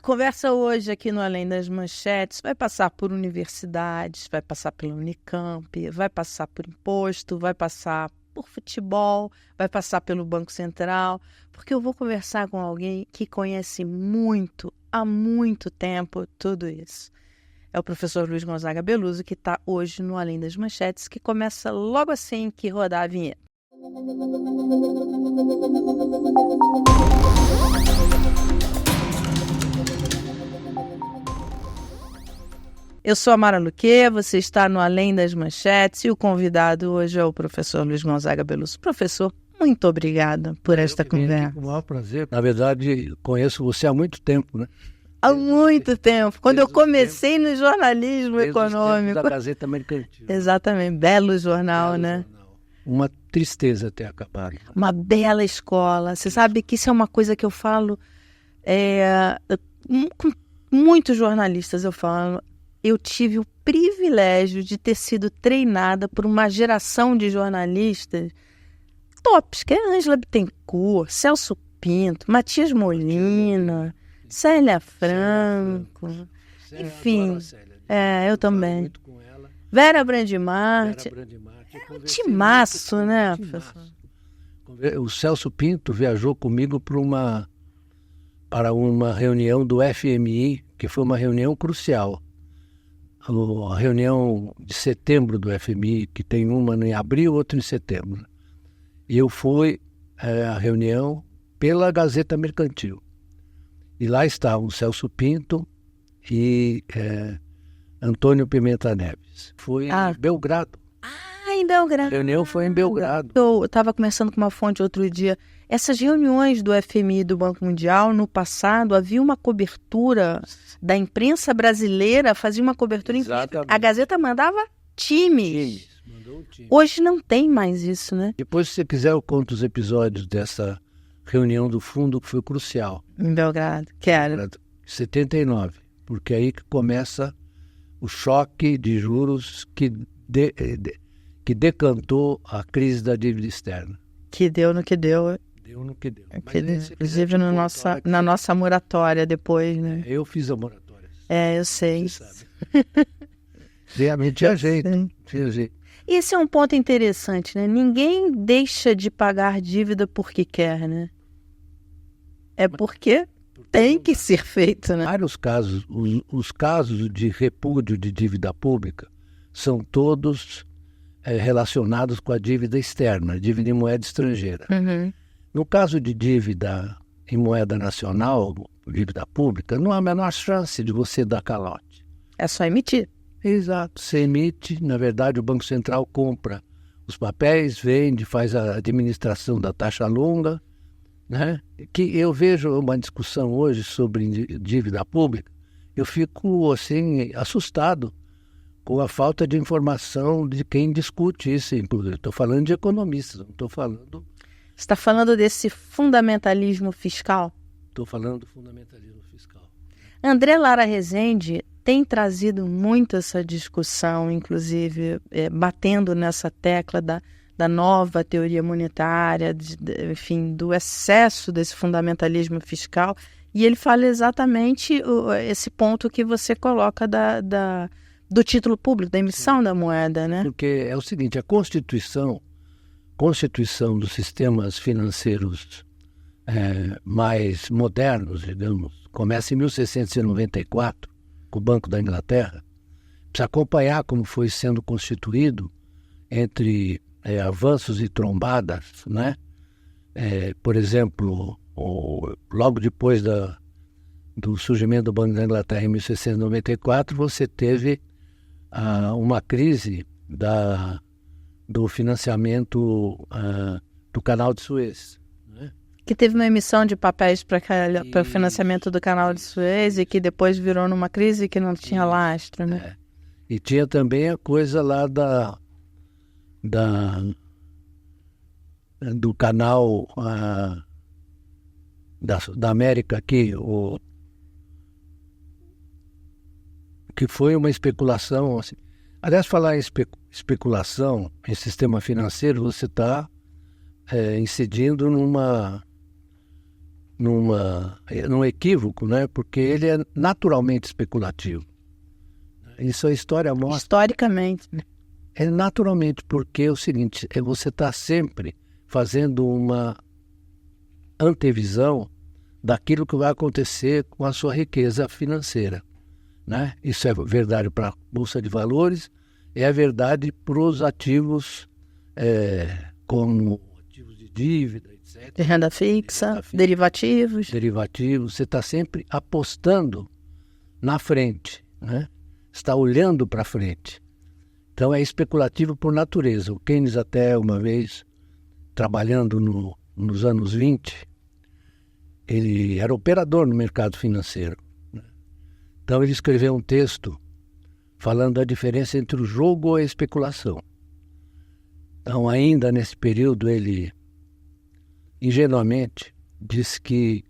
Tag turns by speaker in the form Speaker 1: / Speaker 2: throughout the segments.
Speaker 1: conversa hoje aqui no Além das Manchetes vai passar por universidades, vai passar pela Unicamp, vai passar por imposto, vai passar por futebol, vai passar pelo Banco Central, porque eu vou conversar com alguém que conhece muito, há muito tempo, tudo isso. É o professor Luiz Gonzaga Beluso, que está hoje no Além das Manchetes, que começa logo assim que rodar a vinheta. Eu sou a Mara Luque, você está no Além das Manchetes e o convidado hoje é o professor Luiz Gonzaga Beluso. Professor, muito obrigada por esta conversa.
Speaker 2: Com o maior prazer. Na verdade, conheço você há muito tempo, né?
Speaker 1: Há muito tempo. Quando eu comecei no jornalismo econômico.
Speaker 2: Da Gazeta Mercantil.
Speaker 1: Exatamente, belo jornal, né?
Speaker 2: Uma tristeza ter acabado.
Speaker 1: Uma bela escola. Você sabe que isso é uma coisa que eu falo com muitos jornalistas, eu falo. Eu tive o privilégio de ter sido treinada por uma geração de jornalistas tops, que é Ângela Bittencourt, Celso Pinto, Matias Molina, Célia Franco, enfim, eu também.
Speaker 2: Muito com ela.
Speaker 1: Vera Brandimart. Um timaço, né, professor?
Speaker 2: O Celso Pinto viajou comigo para uma reunião do FMI, que foi uma reunião crucial. A reunião de setembro do FMI, que tem uma em abril, outra em setembro. E eu fui à reunião pela Gazeta Mercantil. E lá estavam Celso Pinto e Antônio Pimenta Neves. Foi em Belgrado.
Speaker 1: Em Belgrado.
Speaker 2: A reunião foi em Belgrado.
Speaker 1: Eu estava conversando com uma fonte outro dia. Essas reuniões do FMI e do Banco Mundial, no passado, havia uma cobertura da imprensa brasileira, fazia uma cobertura. A Gazeta mandava times.
Speaker 2: Mandou um time.
Speaker 1: Hoje não tem mais isso, né?
Speaker 2: Depois, se você quiser, eu conto os episódios dessa reunião do fundo, que foi crucial.
Speaker 1: Em Belgrado, que era?
Speaker 2: 79, porque é aí que começa o choque de juros que decantou a crise da dívida externa.
Speaker 1: Que deu no que deu.
Speaker 2: Deu no que deu.
Speaker 1: Inclusive na nossa moratória depois, né?
Speaker 2: Eu fiz a moratória.
Speaker 1: Eu sei.
Speaker 2: Você sabe. Realmente tinha jeito.
Speaker 1: Esse é um ponto interessante, né? Ninguém deixa de pagar dívida porque quer, né? É porque tem que ser feito, né?
Speaker 2: Vários casos, os casos de repúdio de dívida pública são todos relacionados com a dívida externa, dívida em moeda estrangeira.
Speaker 1: Uhum.
Speaker 2: No caso de dívida em moeda nacional, dívida pública, não há a menor chance de você dar calote.
Speaker 1: É só emitir.
Speaker 2: Exato. Você emite, na verdade, o Banco Central compra os papéis, vende, faz a administração da taxa longa, né? Que eu vejo uma discussão hoje sobre dívida pública, eu fico assim assustado com a falta de informação de quem discute isso. Estou falando de economistas, não estou falando...
Speaker 1: Você está falando desse fundamentalismo fiscal?
Speaker 2: Estou falando do fundamentalismo fiscal.
Speaker 1: André Lara Rezende tem trazido muito essa discussão, inclusive batendo nessa tecla da nova teoria monetária, enfim, do excesso desse fundamentalismo fiscal. E ele fala exatamente esse ponto que você coloca do título público, da emissão da moeda, né?
Speaker 2: Porque é o seguinte, a Constituição dos sistemas financeiros mais modernos, digamos, começa em 1694, com o Banco da Inglaterra. Precisa acompanhar como foi sendo constituído entre avanços e trombadas, né? Por exemplo, logo depois do surgimento do Banco da Inglaterra em 1694, você teve uma crise do financiamento do Canal de Suez. Né?
Speaker 1: Que teve uma emissão de papéis para o financiamento do Canal de Suez e que depois virou numa crise que não tinha lastro, né?
Speaker 2: E tinha também a coisa lá do canal da América aqui, que foi uma especulação. Assim. Aliás, falar em especulação em sistema financeiro, você está incidindo num equívoco, né? Porque ele é naturalmente especulativo. Isso a história mostra.
Speaker 1: Historicamente.
Speaker 2: É naturalmente, porque é o seguinte, você está sempre fazendo uma antevisão daquilo que vai acontecer com a sua riqueza financeira, né? Isso é verdade para a Bolsa de Valores, é verdade para os ativos como ativos de dívida, etc.
Speaker 1: De renda fixa, derivativos.
Speaker 2: Derivativos, você está sempre apostando na frente, né? Está olhando para frente. Então é especulativo por natureza. O Keynes até uma vez, trabalhando nos anos 20, ele era operador no mercado financeiro, né? Então ele escreveu um texto falando da diferença entre o jogo e a especulação. Então ainda nesse período ele ingenuamente disse que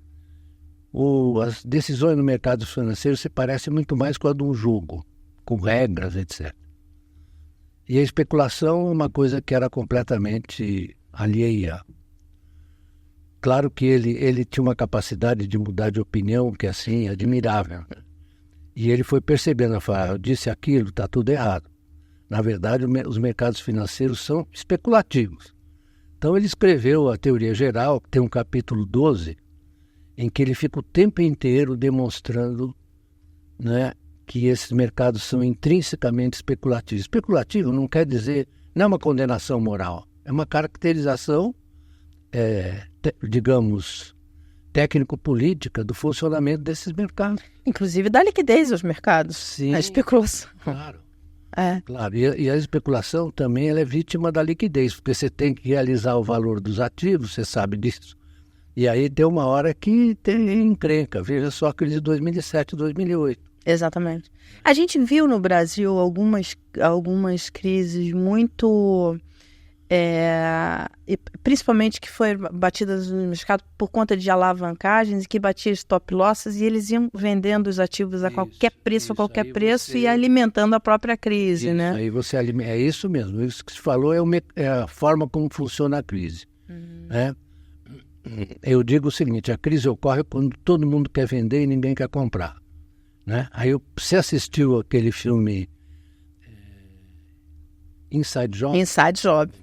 Speaker 2: as decisões no mercado financeiro se parecem muito mais com a de um jogo, com regras, etc. E a especulação é uma coisa que era completamente alheia. Claro que ele tinha uma capacidade de mudar de opinião que, assim, admirável. E ele foi percebendo, eu disse aquilo, está tudo errado. Na verdade, os mercados financeiros são especulativos. Então ele escreveu a teoria geral, tem um capítulo 12, em que ele fica o tempo inteiro demonstrando, né, que esses mercados são intrinsecamente especulativos. Especulativo não quer dizer, não é uma condenação moral, é uma caracterização, digamos, técnico-política do funcionamento desses mercados.
Speaker 1: Inclusive da liquidez aos mercados.
Speaker 2: Sim,
Speaker 1: a especulação.
Speaker 2: Claro. Claro. E a especulação também ela é vítima da liquidez, porque você tem que realizar o valor dos ativos, você sabe disso. E aí tem uma hora que tem encrenca. Veja só a crise de 2007, 2008.
Speaker 1: Exatamente. A gente viu no Brasil algumas crises muito... principalmente que foram batidas no mercado por conta de alavancagens e que batia stop losses e eles iam vendendo os ativos a qualquer preço, e alimentando a própria crise, né?
Speaker 2: Aí você é isso mesmo. Isso que se falou é a forma como funciona a crise. Né? Eu digo o seguinte, a crise ocorre quando todo mundo quer vender e ninguém quer comprar. Né? Aí você assistiu aquele filme Inside Job?
Speaker 1: Inside Job.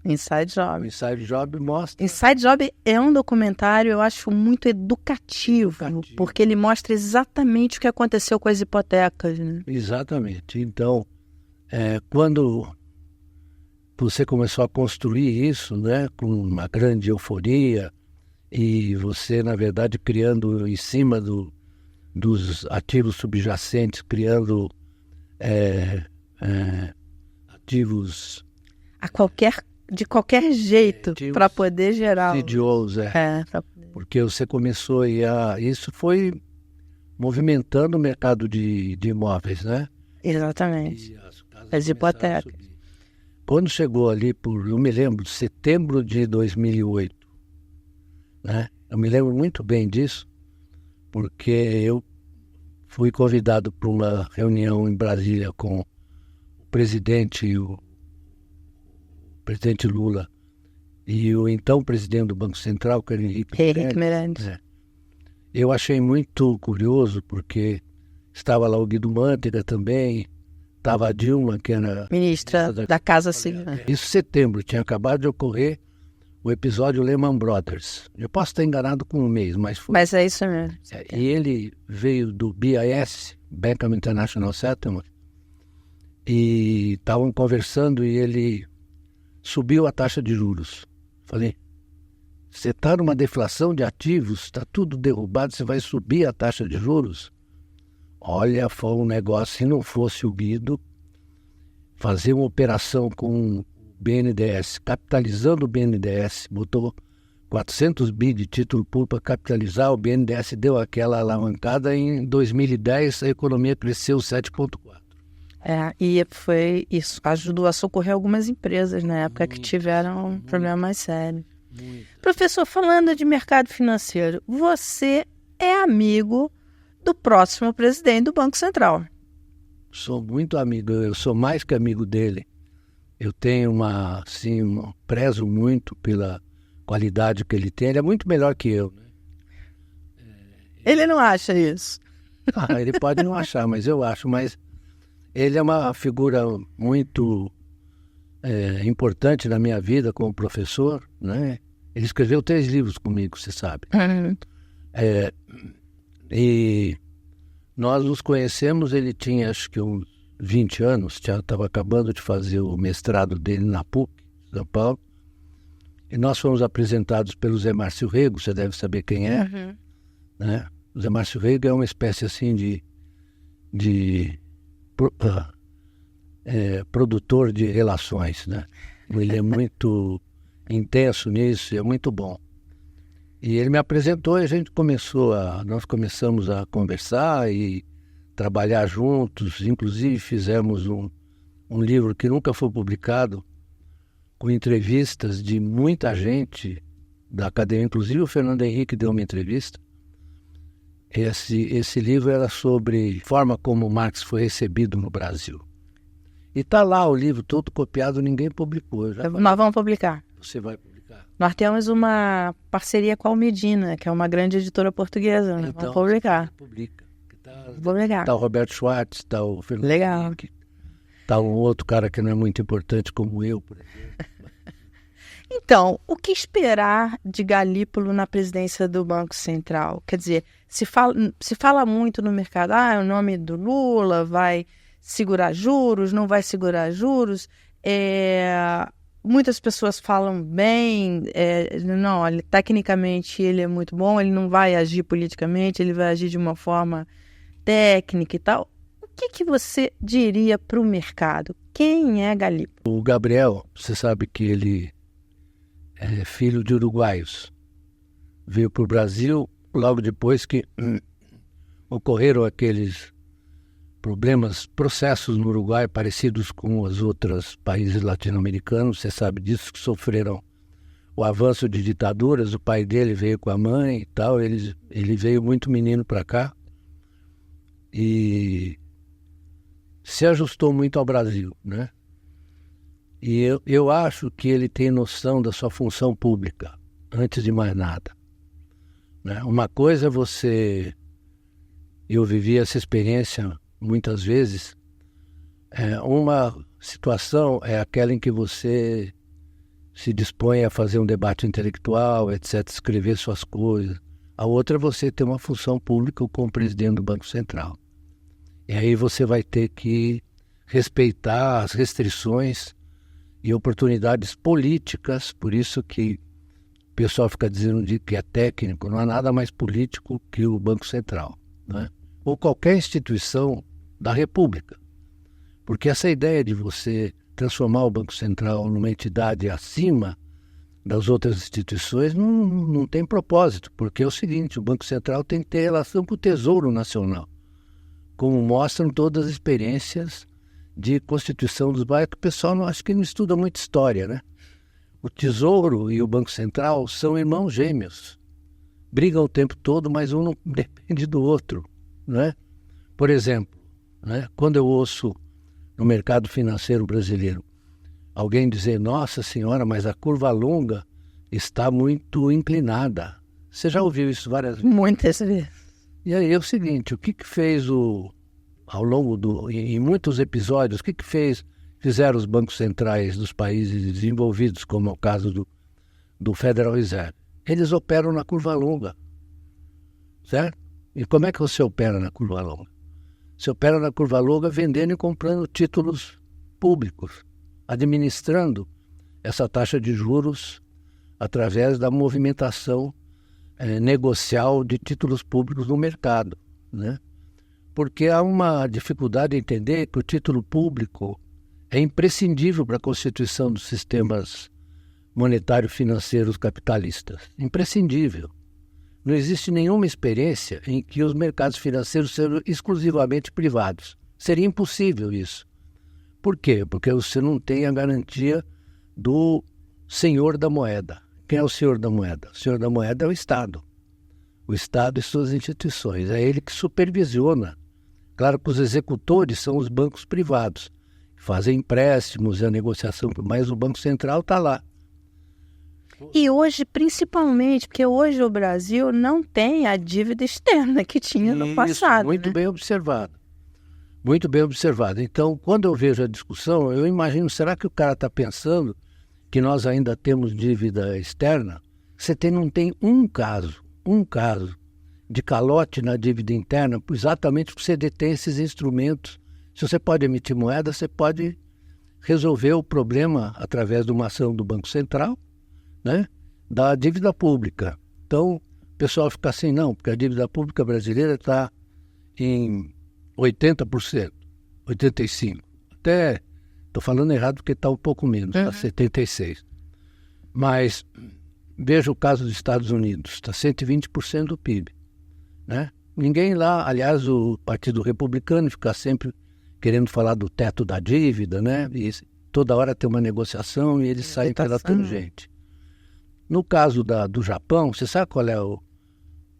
Speaker 2: Inside Job mostra...
Speaker 1: Inside Job é um documentário, eu acho, muito educativo. Porque ele mostra exatamente o que aconteceu com as hipotecas. Né?
Speaker 2: Exatamente. Então, quando você começou a construir isso, né, com uma grande euforia, e você, na verdade, criando em cima dos ativos subjacentes, criando ativos...
Speaker 1: De qualquer jeito, para poder gerar...
Speaker 2: CDOs, porque você começou isso foi movimentando o mercado de imóveis, né?
Speaker 1: Exatamente. As hipotecas.
Speaker 2: Quando chegou ali eu me lembro, setembro de 2008, né? Eu me lembro muito bem disso, porque eu fui convidado para uma reunião em Brasília com o presidente Lula e o então presidente do Banco Central, que era Henrique Meirelles. Eu achei muito curioso, porque estava lá o Guido Mantega também, estava a Dilma, que era...
Speaker 1: ministra da Casa Civil.
Speaker 2: Isso em setembro, tinha acabado de ocorrer o episódio Lehman Brothers. Eu posso estar enganado com um mês, mas foi.
Speaker 1: Mas é isso mesmo.
Speaker 2: E ele veio do BIS, Bank of International Settlement, e estavam conversando e ele subiu a taxa de juros. Falei, você está numa deflação de ativos, está tudo derrubado, você vai subir a taxa de juros? Olha, foi um negócio, se não fosse o Guido, fazer uma operação com o BNDES, capitalizando o BNDES, botou 400 bi de título público para capitalizar, o BNDES deu aquela alavancada, em 2010 a economia cresceu 7,4%.
Speaker 1: E isso ajudou a socorrer algumas empresas na época que tiveram um problema mais sério. Professor, falando de mercado financeiro, você é amigo do próximo presidente do Banco Central.
Speaker 2: Sou muito amigo, eu sou mais que amigo dele. Eu tenho prezo muito pela qualidade que ele tem, ele é muito melhor que eu. Né?
Speaker 1: Ele não acha isso.
Speaker 2: Ele pode não achar, mas eu acho. Mas ele é uma figura muito importante na minha vida como professor, né? Ele escreveu 3 livros comigo, você sabe. E nós nos conhecemos, ele tinha acho que uns 20 anos, estava acabando de fazer o mestrado dele na PUC, São Paulo. E nós fomos apresentados pelo Zé Márcio Rego, você deve saber quem é. Né? O Zé Márcio Rego é uma espécie assim de produtor de relações, né? Ele é muito intenso nisso, é muito bom. E ele me apresentou e nós começamos a conversar e trabalhar juntos. Inclusive fizemos um livro que nunca foi publicado, com entrevistas de muita gente da academia, inclusive o Fernando Henrique deu uma entrevista. Esse livro era sobre a forma como Marx foi recebido no Brasil. E está lá o livro todo copiado, ninguém publicou.
Speaker 1: Nós vamos publicar.
Speaker 2: Você vai publicar?
Speaker 1: Nós temos uma parceria com a Almedina, que é uma grande editora portuguesa. Né?
Speaker 2: Então,
Speaker 1: vamos publicar.
Speaker 2: Publica.
Speaker 1: Publicar.
Speaker 2: Está o Roberto Schwartz, está o Fernando
Speaker 1: Legal.
Speaker 2: Henrique, está um outro cara que não é muito importante como eu, por exemplo.
Speaker 1: Então, o que esperar de Galípolo na presidência do Banco Central? Quer dizer, se fala muito no mercado, o nome do Lula vai segurar juros, não vai segurar juros. Muitas pessoas falam bem, não, tecnicamente ele é muito bom, ele não vai agir politicamente, ele vai agir de uma forma técnica e tal. O que você diria para o mercado? Quem é Galípolo?
Speaker 2: O Gabriel, você sabe que ele é filho de uruguaios. Veio para o Brasil logo depois que ocorreram aqueles processos no Uruguai parecidos com os outros países latino-americanos. Você sabe disso, que sofreram o avanço de ditaduras. O pai dele veio com a mãe e tal. Ele veio muito menino para cá e se ajustou muito ao Brasil, né? E eu acho que ele tem noção da sua função pública, antes de mais nada. Né? Uma coisa é você... Eu vivi essa experiência muitas vezes. Uma situação é aquela em que você se dispõe a fazer um debate intelectual, etc., escrever suas coisas. A outra é você ter uma função pública como presidente do Banco Central. E aí você vai ter que respeitar as restrições e oportunidades políticas, por isso que o pessoal fica dizendo que é técnico, não há nada mais político que o Banco Central, né? Ou qualquer instituição da República. Porque essa ideia de você transformar o Banco Central numa entidade acima das outras instituições não tem propósito, porque é o seguinte, o Banco Central tem que ter relação com o Tesouro Nacional, como mostram todas as experiências de constituição dos bancos. O pessoal acho que não estuda muito história, né? O Tesouro e o Banco Central são irmãos gêmeos. Brigam o tempo todo, mas um não depende do outro, né? Por exemplo, né, quando eu ouço no mercado financeiro brasileiro alguém dizer, nossa senhora, mas a curva longa está muito inclinada. Você já ouviu isso várias vezes?
Speaker 1: Muitas vezes.
Speaker 2: E aí é o seguinte, o que fez ao longo em muitos episódios, o que fizeram os bancos centrais dos países desenvolvidos, como é o caso do Federal Reserve? Eles operam na curva longa, certo? E como é que você opera na curva longa? Você opera na curva longa vendendo e comprando títulos públicos, administrando essa taxa de juros através da movimentação negocial de títulos públicos no mercado, né? Porque há uma dificuldade em entender que o título público é imprescindível para a constituição dos sistemas monetários financeiros capitalistas. Imprescindível. Não existe nenhuma experiência em que os mercados financeiros sejam exclusivamente privados. Seria impossível isso. Por quê? Porque você não tem a garantia do senhor da moeda. Quem é o senhor da moeda? O senhor da moeda é o Estado. O Estado e suas instituições. É ele que supervisiona. Claro que os executores são os bancos privados. Fazem empréstimos e a negociação, mas o Banco Central está lá.
Speaker 1: E hoje, principalmente, porque hoje o Brasil não tem a dívida externa que tinha no passado.
Speaker 2: Muito bem observado. Muito bem observado. Então, quando eu vejo a discussão, eu imagino, será que o cara está pensando que nós ainda temos dívida externa? Você não tem um caso de calote na dívida interna, exatamente porque você detém esses instrumentos. Se você pode emitir moeda, você pode resolver o problema através de uma ação do Banco Central, né, da dívida pública. Então, o pessoal fica assim, não, porque a dívida pública brasileira está em 80%, 85%. Até, estou falando errado porque está um pouco menos, está 76%. Mas veja o caso dos Estados Unidos, está 120% do PIB. Né? Ninguém lá, aliás, o Partido Republicano fica sempre querendo falar do teto da dívida, né? E toda hora tem uma negociação e eles saem pela tangente. No caso do Japão, você sabe qual é o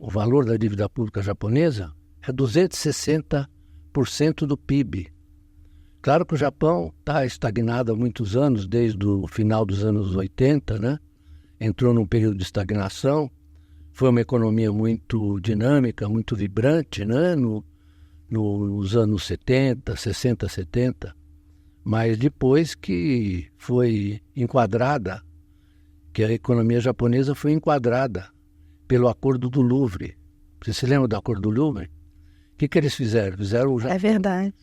Speaker 2: valor da dívida pública japonesa? É 260% do PIB. Claro que o Japão está estagnado há muitos anos, desde o final dos anos 80, né? Entrou num período de estagnação. Foi uma economia muito dinâmica, muito vibrante, né? Nos anos 70, 60, 70. Mas depois que foi enquadrada, que a economia japonesa foi enquadrada pelo Acordo do Louvre. Você se lembra do Acordo do Louvre? O que eles fizeram?
Speaker 1: É verdade.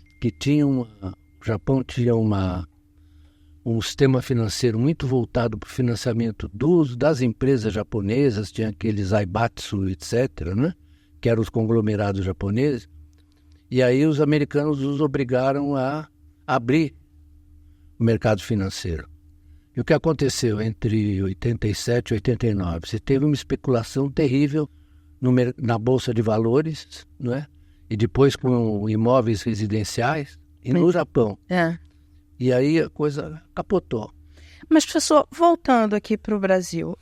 Speaker 2: O Japão tinha um sistema financeiro muito voltado para o financiamento das empresas japonesas, tinha aqueles Aibatsu, etc., né? Que eram os conglomerados japoneses. E aí os americanos os obrigaram a abrir o mercado financeiro. E o que aconteceu entre 87 e 89? Você teve uma especulação terrível na Bolsa de Valores, não é? E depois com imóveis residenciais, e no Japão. E aí a coisa capotou.
Speaker 1: Mas, professor, voltando aqui para o Brasil,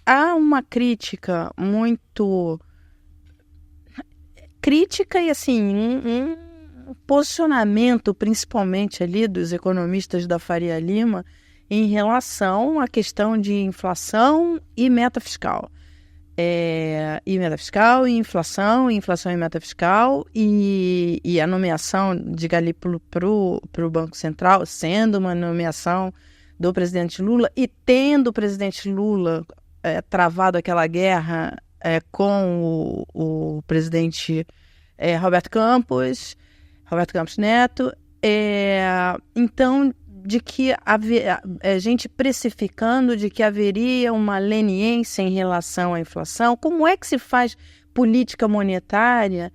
Speaker 1: há uma crítica muito... Crítica e, assim, um posicionamento, principalmente ali dos economistas da Faria Lima, em relação à questão de inflação e meta fiscal. E meta fiscal, e inflação e meta fiscal, e a nomeação, diga ali, para o Banco Central, sendo uma nomeação do presidente Lula, e tendo o presidente Lula travado aquela guerra com o presidente Roberto Campos Neto. Então, de que a gente precificando de que haveria uma leniência em relação à inflação. Como é que se faz política monetária?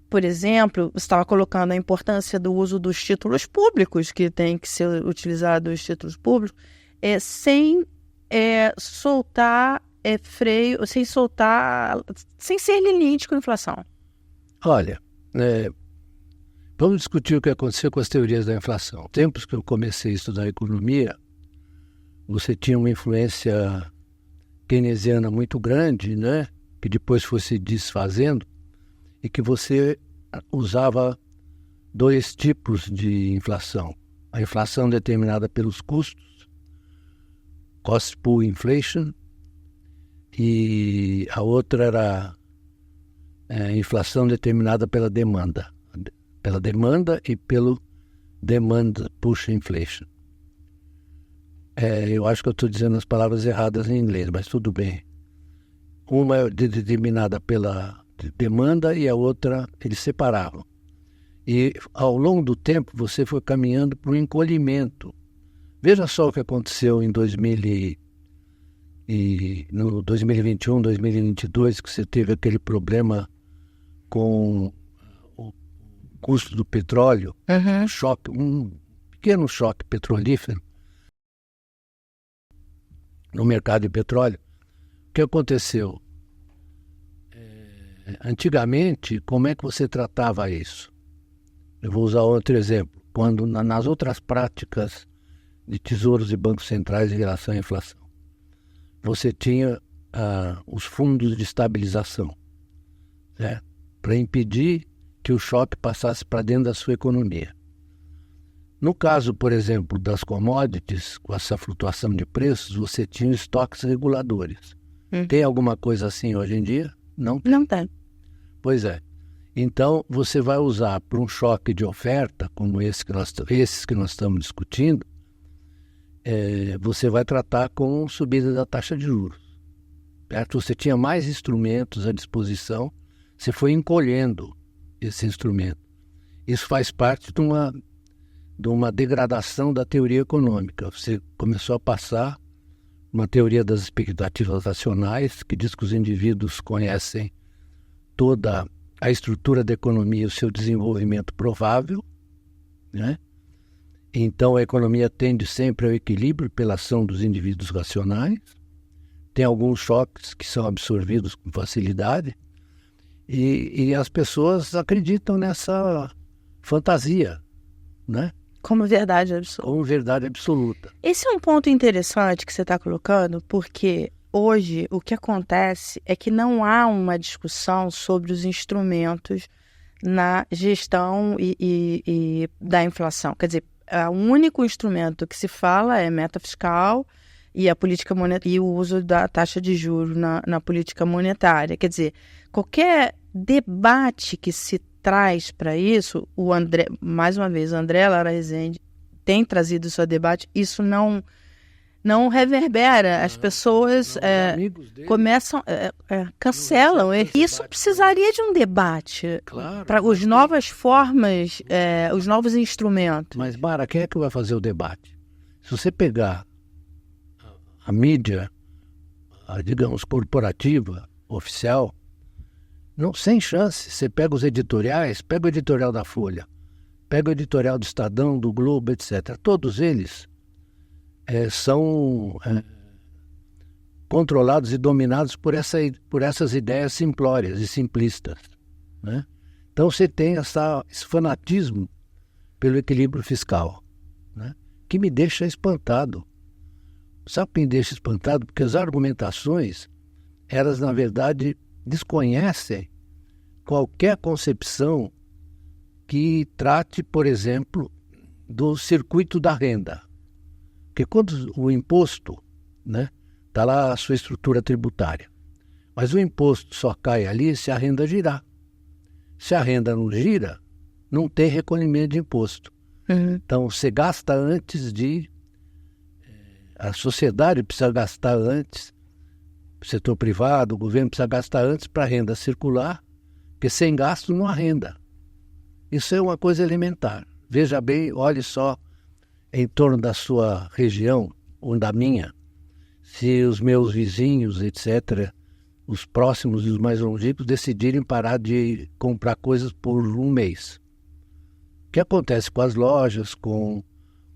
Speaker 1: Por exemplo, você estava colocando a importância do uso dos títulos públicos, que tem que ser utilizado os títulos públicos, sem soltar freio, sem ser leniente com a inflação.
Speaker 2: Olha, vamos discutir o que aconteceu com as teorias da inflação. Tempos que eu comecei a estudar economia, você tinha uma influência keynesiana muito grande, né? Que depois foi se desfazendo, e que você usava dois tipos de inflação. A inflação determinada pelos custos, cost pull inflation, e a outra era a inflação determinada pela demanda e pelo demand push inflation. Eu acho que eu estou dizendo as palavras erradas em inglês, mas tudo bem. Uma é determinada pela demanda e a outra eles separavam. E ao longo do tempo você foi caminhando para um encolhimento. Veja só o que aconteceu em no 2021, 2022, que você teve aquele problema com o custo do petróleo, um pequeno choque petrolífero no mercado de petróleo. O que aconteceu? Antigamente, como é que você tratava isso? Eu vou usar outro exemplo. Quando nas outras práticas de tesouros e bancos centrais em relação à inflação, você tinha os fundos de estabilização, para impedir que o choque passasse para dentro da sua economia. No caso, por exemplo, das commodities, com essa flutuação de preços, você tinha estoques reguladores. Tem alguma coisa assim hoje em dia? Não tem.
Speaker 1: Não tem.
Speaker 2: Pois é. Então, você vai usar para um choque de oferta, como esses que nós estamos discutindo, você vai tratar com subida da taxa de juros. Certo? Você tinha mais instrumentos à disposição, você foi encolhendo esse instrumento. Isso faz parte de uma degradação da teoria econômica. Você começou a passar uma teoria das expectativas racionais, que diz que os indivíduos conhecem toda a estrutura da economia e o seu desenvolvimento provável, né? Então, a economia tende sempre ao equilíbrio pela ação dos indivíduos racionais. Tem alguns choques que são absorvidos com facilidade e as pessoas acreditam nessa fantasia, né?
Speaker 1: Como verdade absoluta.
Speaker 2: Como verdade absoluta.
Speaker 1: Esse é um ponto interessante que você está colocando, porque hoje o que acontece é que não há uma discussão sobre os instrumentos na gestão e da inflação. Quer dizer, o único instrumento que se fala é meta fiscal e a política monetária e o uso da taxa de juros na política monetária. Quer dizer, qualquer debate que se traz para isso, o André, mais uma vez, o André Lara Rezende tem trazido isso a debate, isso não reverbera, as pessoas começam, cancelam. Isso precisaria de um debate para as novas formas, os novos instrumentos.
Speaker 2: Mas, Mara, quem é que vai fazer o debate? Se você pegar a mídia, digamos, corporativa, oficial, não, sem chance. Você pega os editoriais, pega o editorial da Folha, pega o editorial do Estadão, do Globo, etc. Todos eles são controlados e dominados por essas ideias simplórias e simplistas, né? Então você tem esse fanatismo pelo equilíbrio fiscal, né? Que me deixa espantado. Sabe o que me deixa espantado? Porque as argumentações, elas na verdade desconhecem qualquer concepção que trate, por exemplo, do circuito da renda. Porque quando o imposto, né, está lá a sua estrutura tributária, mas o imposto só cai ali se a renda girar. Se a renda não gira, não tem recolhimento de imposto. Então, você gasta antes a sociedade precisa gastar antes, o setor privado, o governo precisa gastar antes para a renda circular, porque sem gasto não há renda. Isso é uma coisa elementar. Veja bem, olhe só em torno da sua região, ou da minha, se os meus vizinhos, etc., os próximos e os mais longínquos, decidirem parar de comprar coisas por um mês. O que acontece com as lojas, com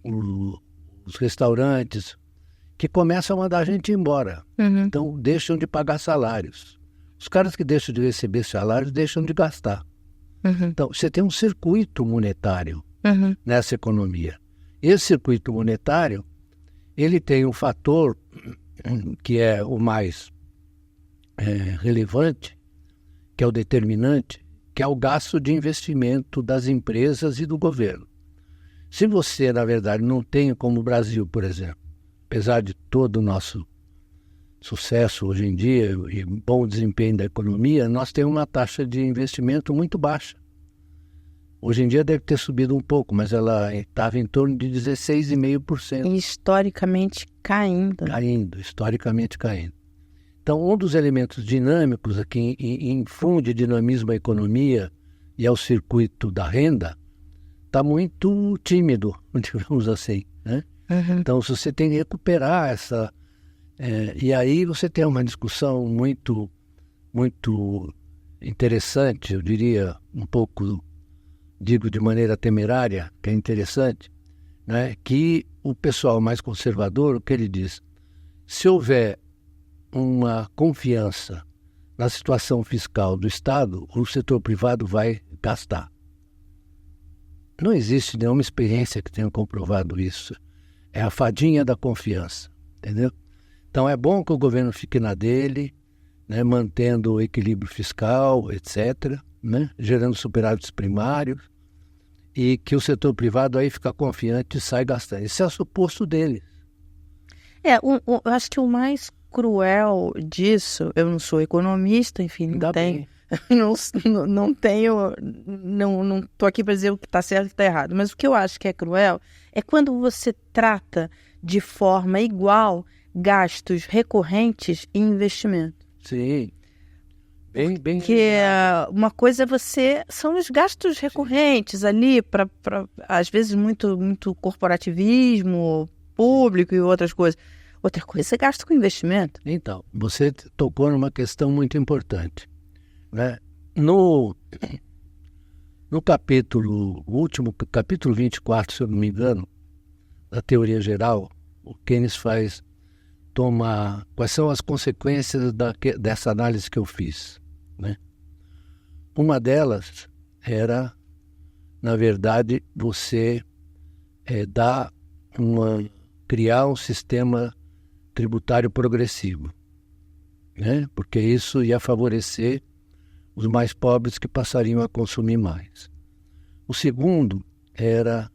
Speaker 2: os restaurantes, que começam a mandar a gente embora. Então, deixam de pagar salários. Os caras que deixam de receber salários deixam de gastar. Então, você tem um circuito monetário nessa economia. Esse circuito monetário, ele tem um fator que é o mais relevante, que é o determinante, que é o gasto de investimento das empresas e do governo. Se você, na verdade, não tem, como o Brasil, por exemplo, apesar de todo o nosso sucesso hoje em dia e bom desempenho da economia, nós temos uma taxa de investimento muito baixa. Hoje em dia deve ter subido um pouco, mas ela estava em torno de 16,5%.
Speaker 1: E historicamente caindo.
Speaker 2: Historicamente caindo. Então, um dos elementos dinâmicos aqui infunde dinamismo à economia e ao circuito da renda está muito tímido, digamos assim, né? Então, se você tem que recuperar essa... e aí você tem uma discussão muito, muito interessante, eu diria um pouco, digo de maneira temerária, que é interessante, né? Que o pessoal mais conservador, o que ele diz, se houver uma confiança na situação fiscal do Estado, o setor privado vai gastar. Não existe nenhuma experiência que tenha comprovado isso. É a fadinha da confiança, entendeu? Então é bom que o governo fique na dele, né, mantendo o equilíbrio fiscal, etc., né, gerando superávites primários, e que o setor privado aí fica confiante e sai gastando. Esse é o suposto dele.
Speaker 1: Eu acho que o mais cruel disso, eu não sou economista, enfim, não tenho, não tenho, não estou aqui para dizer o que está certo e o que está errado, mas o que eu acho que é cruel é quando você trata de forma igual gastos recorrentes e investimento.
Speaker 2: Sim. Bem.
Speaker 1: Porque uma coisa são os gastos recorrentes ali, para às vezes muito corporativismo público e outras coisas. Outra coisa é gasto com investimento.
Speaker 2: Então, você tocou numa questão muito importante, né? No último capítulo 24, se eu não me engano, da teoria geral, o Keynes toma quais são as consequências dessa análise que eu fiz, né? Uma delas era, na verdade, você criar um sistema tributário progressivo, né? Porque isso ia favorecer os mais pobres que passariam a consumir mais. O segundo era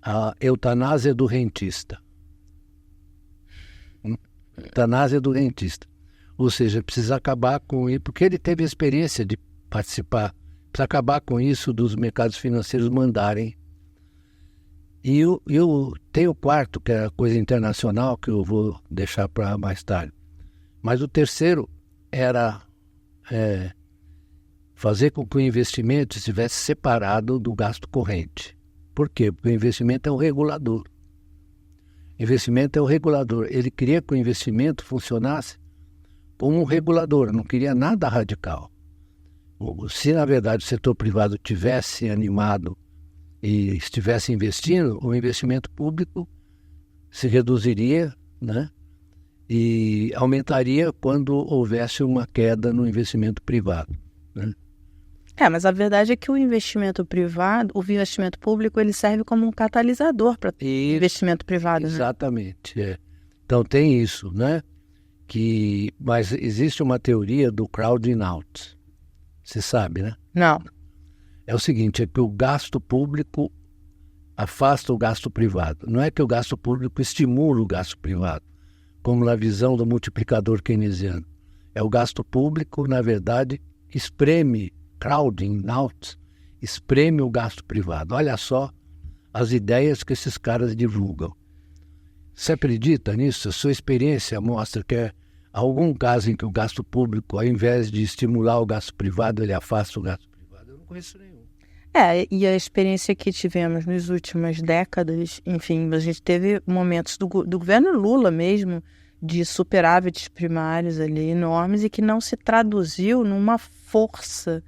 Speaker 2: a eutanásia do rentista. Eutanásia do rentista. Ou seja, precisa acabar com isso, porque ele teve a experiência de participar, precisa acabar com isso dos mercados financeiros mandarem. E eu tenho o quarto, que é a coisa internacional, que eu vou deixar para mais tarde. Mas o terceiro era fazer com que o investimento estivesse separado do gasto corrente. Por quê? Porque o investimento é um regulador. Investimento é o regulador. Ele queria que o investimento funcionasse como um regulador, não queria nada radical. Se, na verdade, o setor privado tivesse animado e estivesse investindo, o investimento público se reduziria, né? E aumentaria quando houvesse uma queda no investimento privado, né?
Speaker 1: Mas a verdade é que o investimento público, ele serve como um catalisador para o investimento privado.
Speaker 2: Exatamente. Né? Então tem isso, né? Mas existe uma teoria do crowding out. Você sabe, né?
Speaker 1: Não.
Speaker 2: É o seguinte, é que o gasto público afasta o gasto privado. Não é que o gasto público estimula o gasto privado, como na visão do multiplicador keynesiano. É o gasto público, na verdade, crowding out, espreme o gasto privado. Olha só as ideias que esses caras divulgam. Você acredita nisso? A sua experiência mostra que há algum caso em que o gasto público, ao invés de estimular o gasto privado, ele afasta o gasto privado? Eu não conheço nenhum.
Speaker 1: E a experiência que tivemos nas últimas décadas, enfim, a gente teve momentos do governo Lula mesmo, de superávites primários ali enormes e que não se traduziu numa força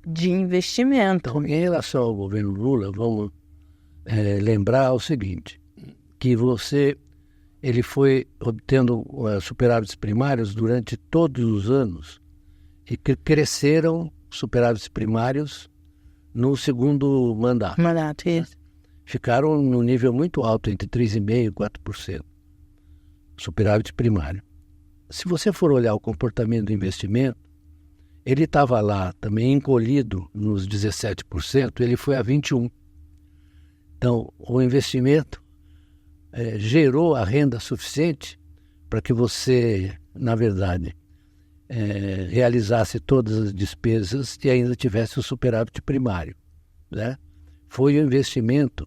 Speaker 1: de investimento.
Speaker 2: Então, em relação ao governo Lula, vamos lembrar o seguinte, que ele foi obtendo superávites primários durante todos os anos e que cresceram superávites primários no segundo mandato.
Speaker 1: Isso.
Speaker 2: Ficaram num nível muito alto, entre 3,5% e 4%. Superávit primário. Se você for olhar o comportamento do investimento, ele estava lá também encolhido nos 17%, ele foi a 21%. Então, o investimento gerou a renda suficiente para que você, na verdade, realizasse todas as despesas e ainda tivesse o superávit primário, né? Foi o investimento.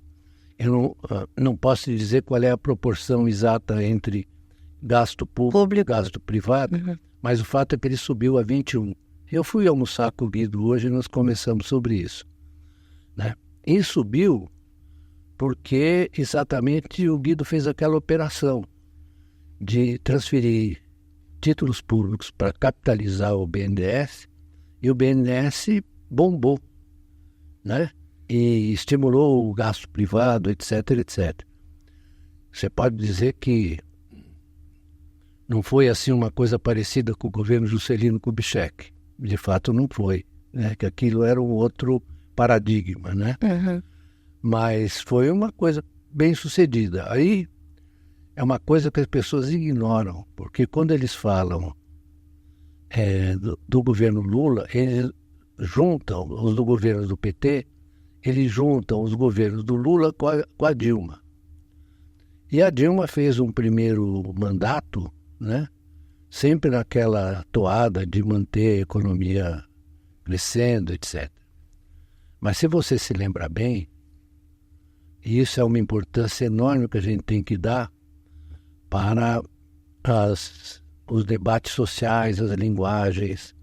Speaker 2: Eu não posso dizer qual é a proporção exata entre gasto público e gasto privado, mas o fato é que ele subiu a 21%. Eu fui almoçar com o Guido hoje e nós conversamos sobre isso, né? E subiu porque exatamente o Guido fez aquela operação de transferir títulos públicos para capitalizar o BNDES e o BNDES bombou, né? E estimulou o gasto privado, etc, etc. Você pode dizer que não foi assim uma coisa parecida com o governo Juscelino Kubitschek. De fato não foi, né? Que aquilo era um outro paradigma, né? Mas foi uma coisa bem sucedida. Aí é uma coisa que as pessoas ignoram, porque quando eles falam do governo Lula, eles juntam os do governo do PT eles juntam os governos do Lula com a Dilma. E a Dilma fez um primeiro mandato, né, sempre naquela toada de manter a economia crescendo, etc. Mas se você se lembra bem, e isso é uma importância enorme que a gente tem que dar para os debates sociais, as linguagens,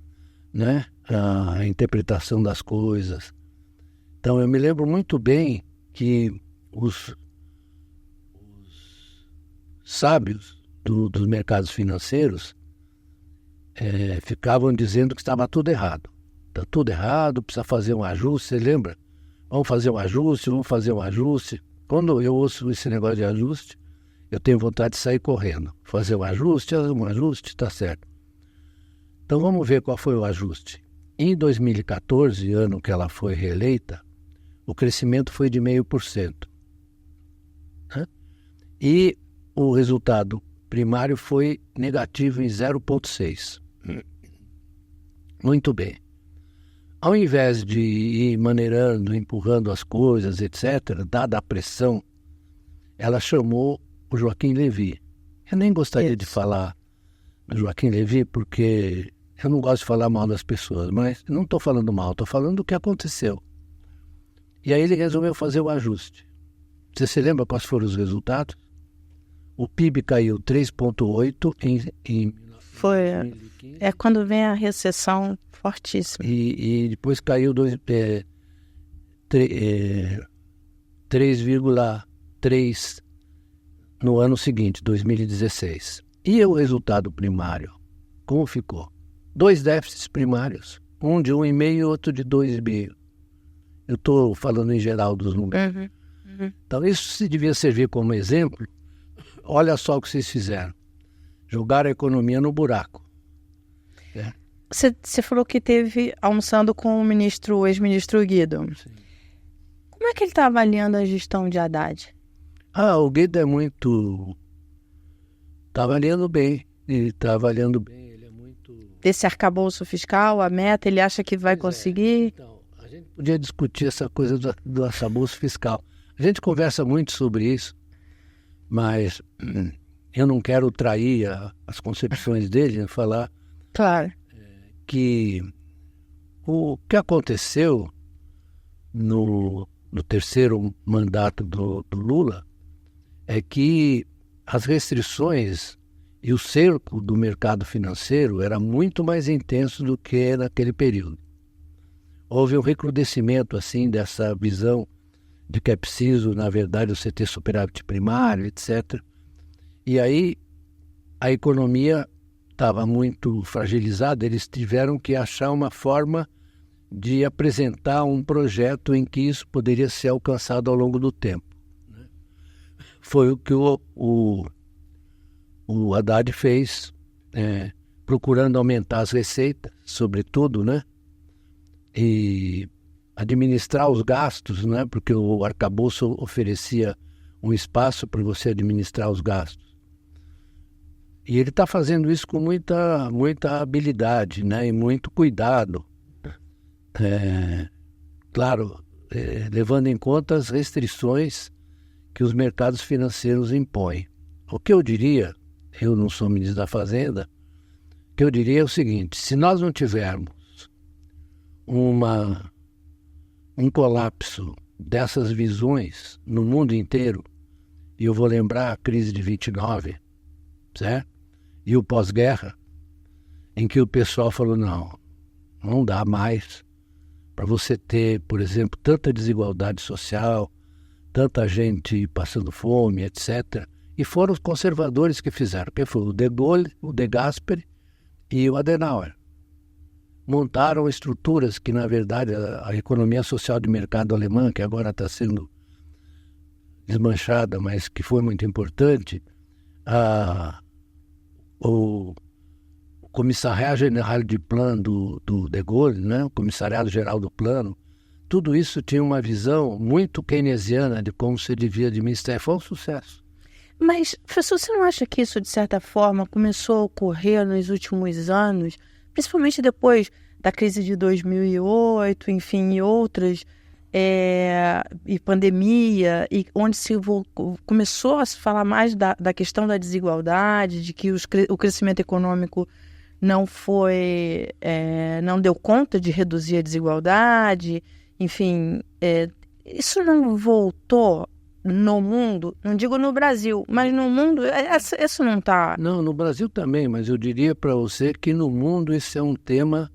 Speaker 2: né, a interpretação das coisas. Então, eu me lembro muito bem que os sábios dos mercados financeiros ficavam dizendo que estava tudo errado. Está tudo errado, precisa fazer um ajuste, você lembra? Vamos fazer um ajuste. Quando eu ouço esse negócio de ajuste, eu tenho vontade de sair correndo. Fazer um ajuste, está certo. Então vamos ver qual foi o ajuste. Em 2014, ano que ela foi reeleita, o crescimento foi de 0,5%. Né? E o resultado primário foi negativo em 0,6%. Muito bem. Ao invés de ir maneirando, empurrando as coisas, etc., dada a pressão, ela chamou o Joaquim Levy. Eu nem gostaria de falar do Joaquim Levy, porque eu não gosto de falar mal das pessoas, mas não estou falando mal, estou falando do que aconteceu. E aí ele resolveu fazer o ajuste. Você se lembra quais foram os resultados? O PIB caiu 3,8% em
Speaker 1: Foi. 2015. É quando vem a recessão fortíssima.
Speaker 2: E depois caiu 3,3% no ano seguinte, 2016. E o resultado primário? Como ficou? 2 déficits primários. Um de 1,5% e outro de 2,5%. Eu estou falando em geral dos números. Então isso se devia servir como exemplo. Olha só o que vocês fizeram. Jogaram a economia no buraco.
Speaker 1: Você falou que teve almoçando com o ex-ministro Guido.
Speaker 2: Sim.
Speaker 1: Como é que ele está avaliando a gestão de Haddad?
Speaker 2: O Guido está avaliando bem. Ele está avaliando bem. Ele é muito...
Speaker 1: Desse arcabouço fiscal, a meta, ele acha que vai conseguir?
Speaker 2: Então, a gente podia discutir essa coisa do arcabouço fiscal. A gente conversa muito sobre isso, mas eu não quero trair as concepções dele, falar...
Speaker 1: Claro.
Speaker 2: Que o que aconteceu no terceiro mandato do Lula é que as restrições e o cerco do mercado financeiro era muito mais intenso do que naquele período. Houve um recrudescimento assim dessa visão de que é preciso, na verdade, você ter superávit primário, etc. E aí a economia estava muito fragilizada, eles tiveram que achar uma forma de apresentar um projeto em que isso poderia ser alcançado ao longo do tempo. Foi o que o Haddad fez, procurando aumentar as receitas, sobretudo, né? E administrar os gastos, né? Porque o arcabouço oferecia um espaço para você administrar os gastos. E ele está fazendo isso com muita habilidade, né? E muito cuidado. Claro, levando em conta as restrições que os mercados financeiros impõem. O que eu diria, eu não sou ministro da Fazenda, o que eu diria é o seguinte: se nós não tivermos um colapso dessas visões no mundo inteiro, e eu vou lembrar a crise de 29, certo? E o pós-guerra, em que o pessoal falou, não dá mais para você ter, por exemplo, tanta desigualdade social, tanta gente passando fome, etc. E foram os conservadores que fizeram, que foi o De Gaulle, o De Gasperi e o Adenauer. Montaram estruturas que, na verdade, a economia social de mercado alemã, que agora está sendo desmanchada, mas que foi muito importante, o Comissariado General de Plano do De Gaulle, né? O Comissariado Geral do Plano, tudo isso tinha uma visão muito keynesiana de como se devia administrar. Foi um sucesso.
Speaker 1: Mas, professor, você não acha que isso, de certa forma, começou a ocorrer nos últimos anos, principalmente depois da crise de 2008, enfim, e outras, e pandemia, e onde começou a se falar mais da questão da desigualdade, de que o crescimento econômico não deu conta de reduzir a desigualdade, enfim, isso não voltou no mundo, não digo no Brasil, mas no mundo, isso não está...
Speaker 2: Não, no Brasil também, mas eu diria para você que no mundo esse é um tema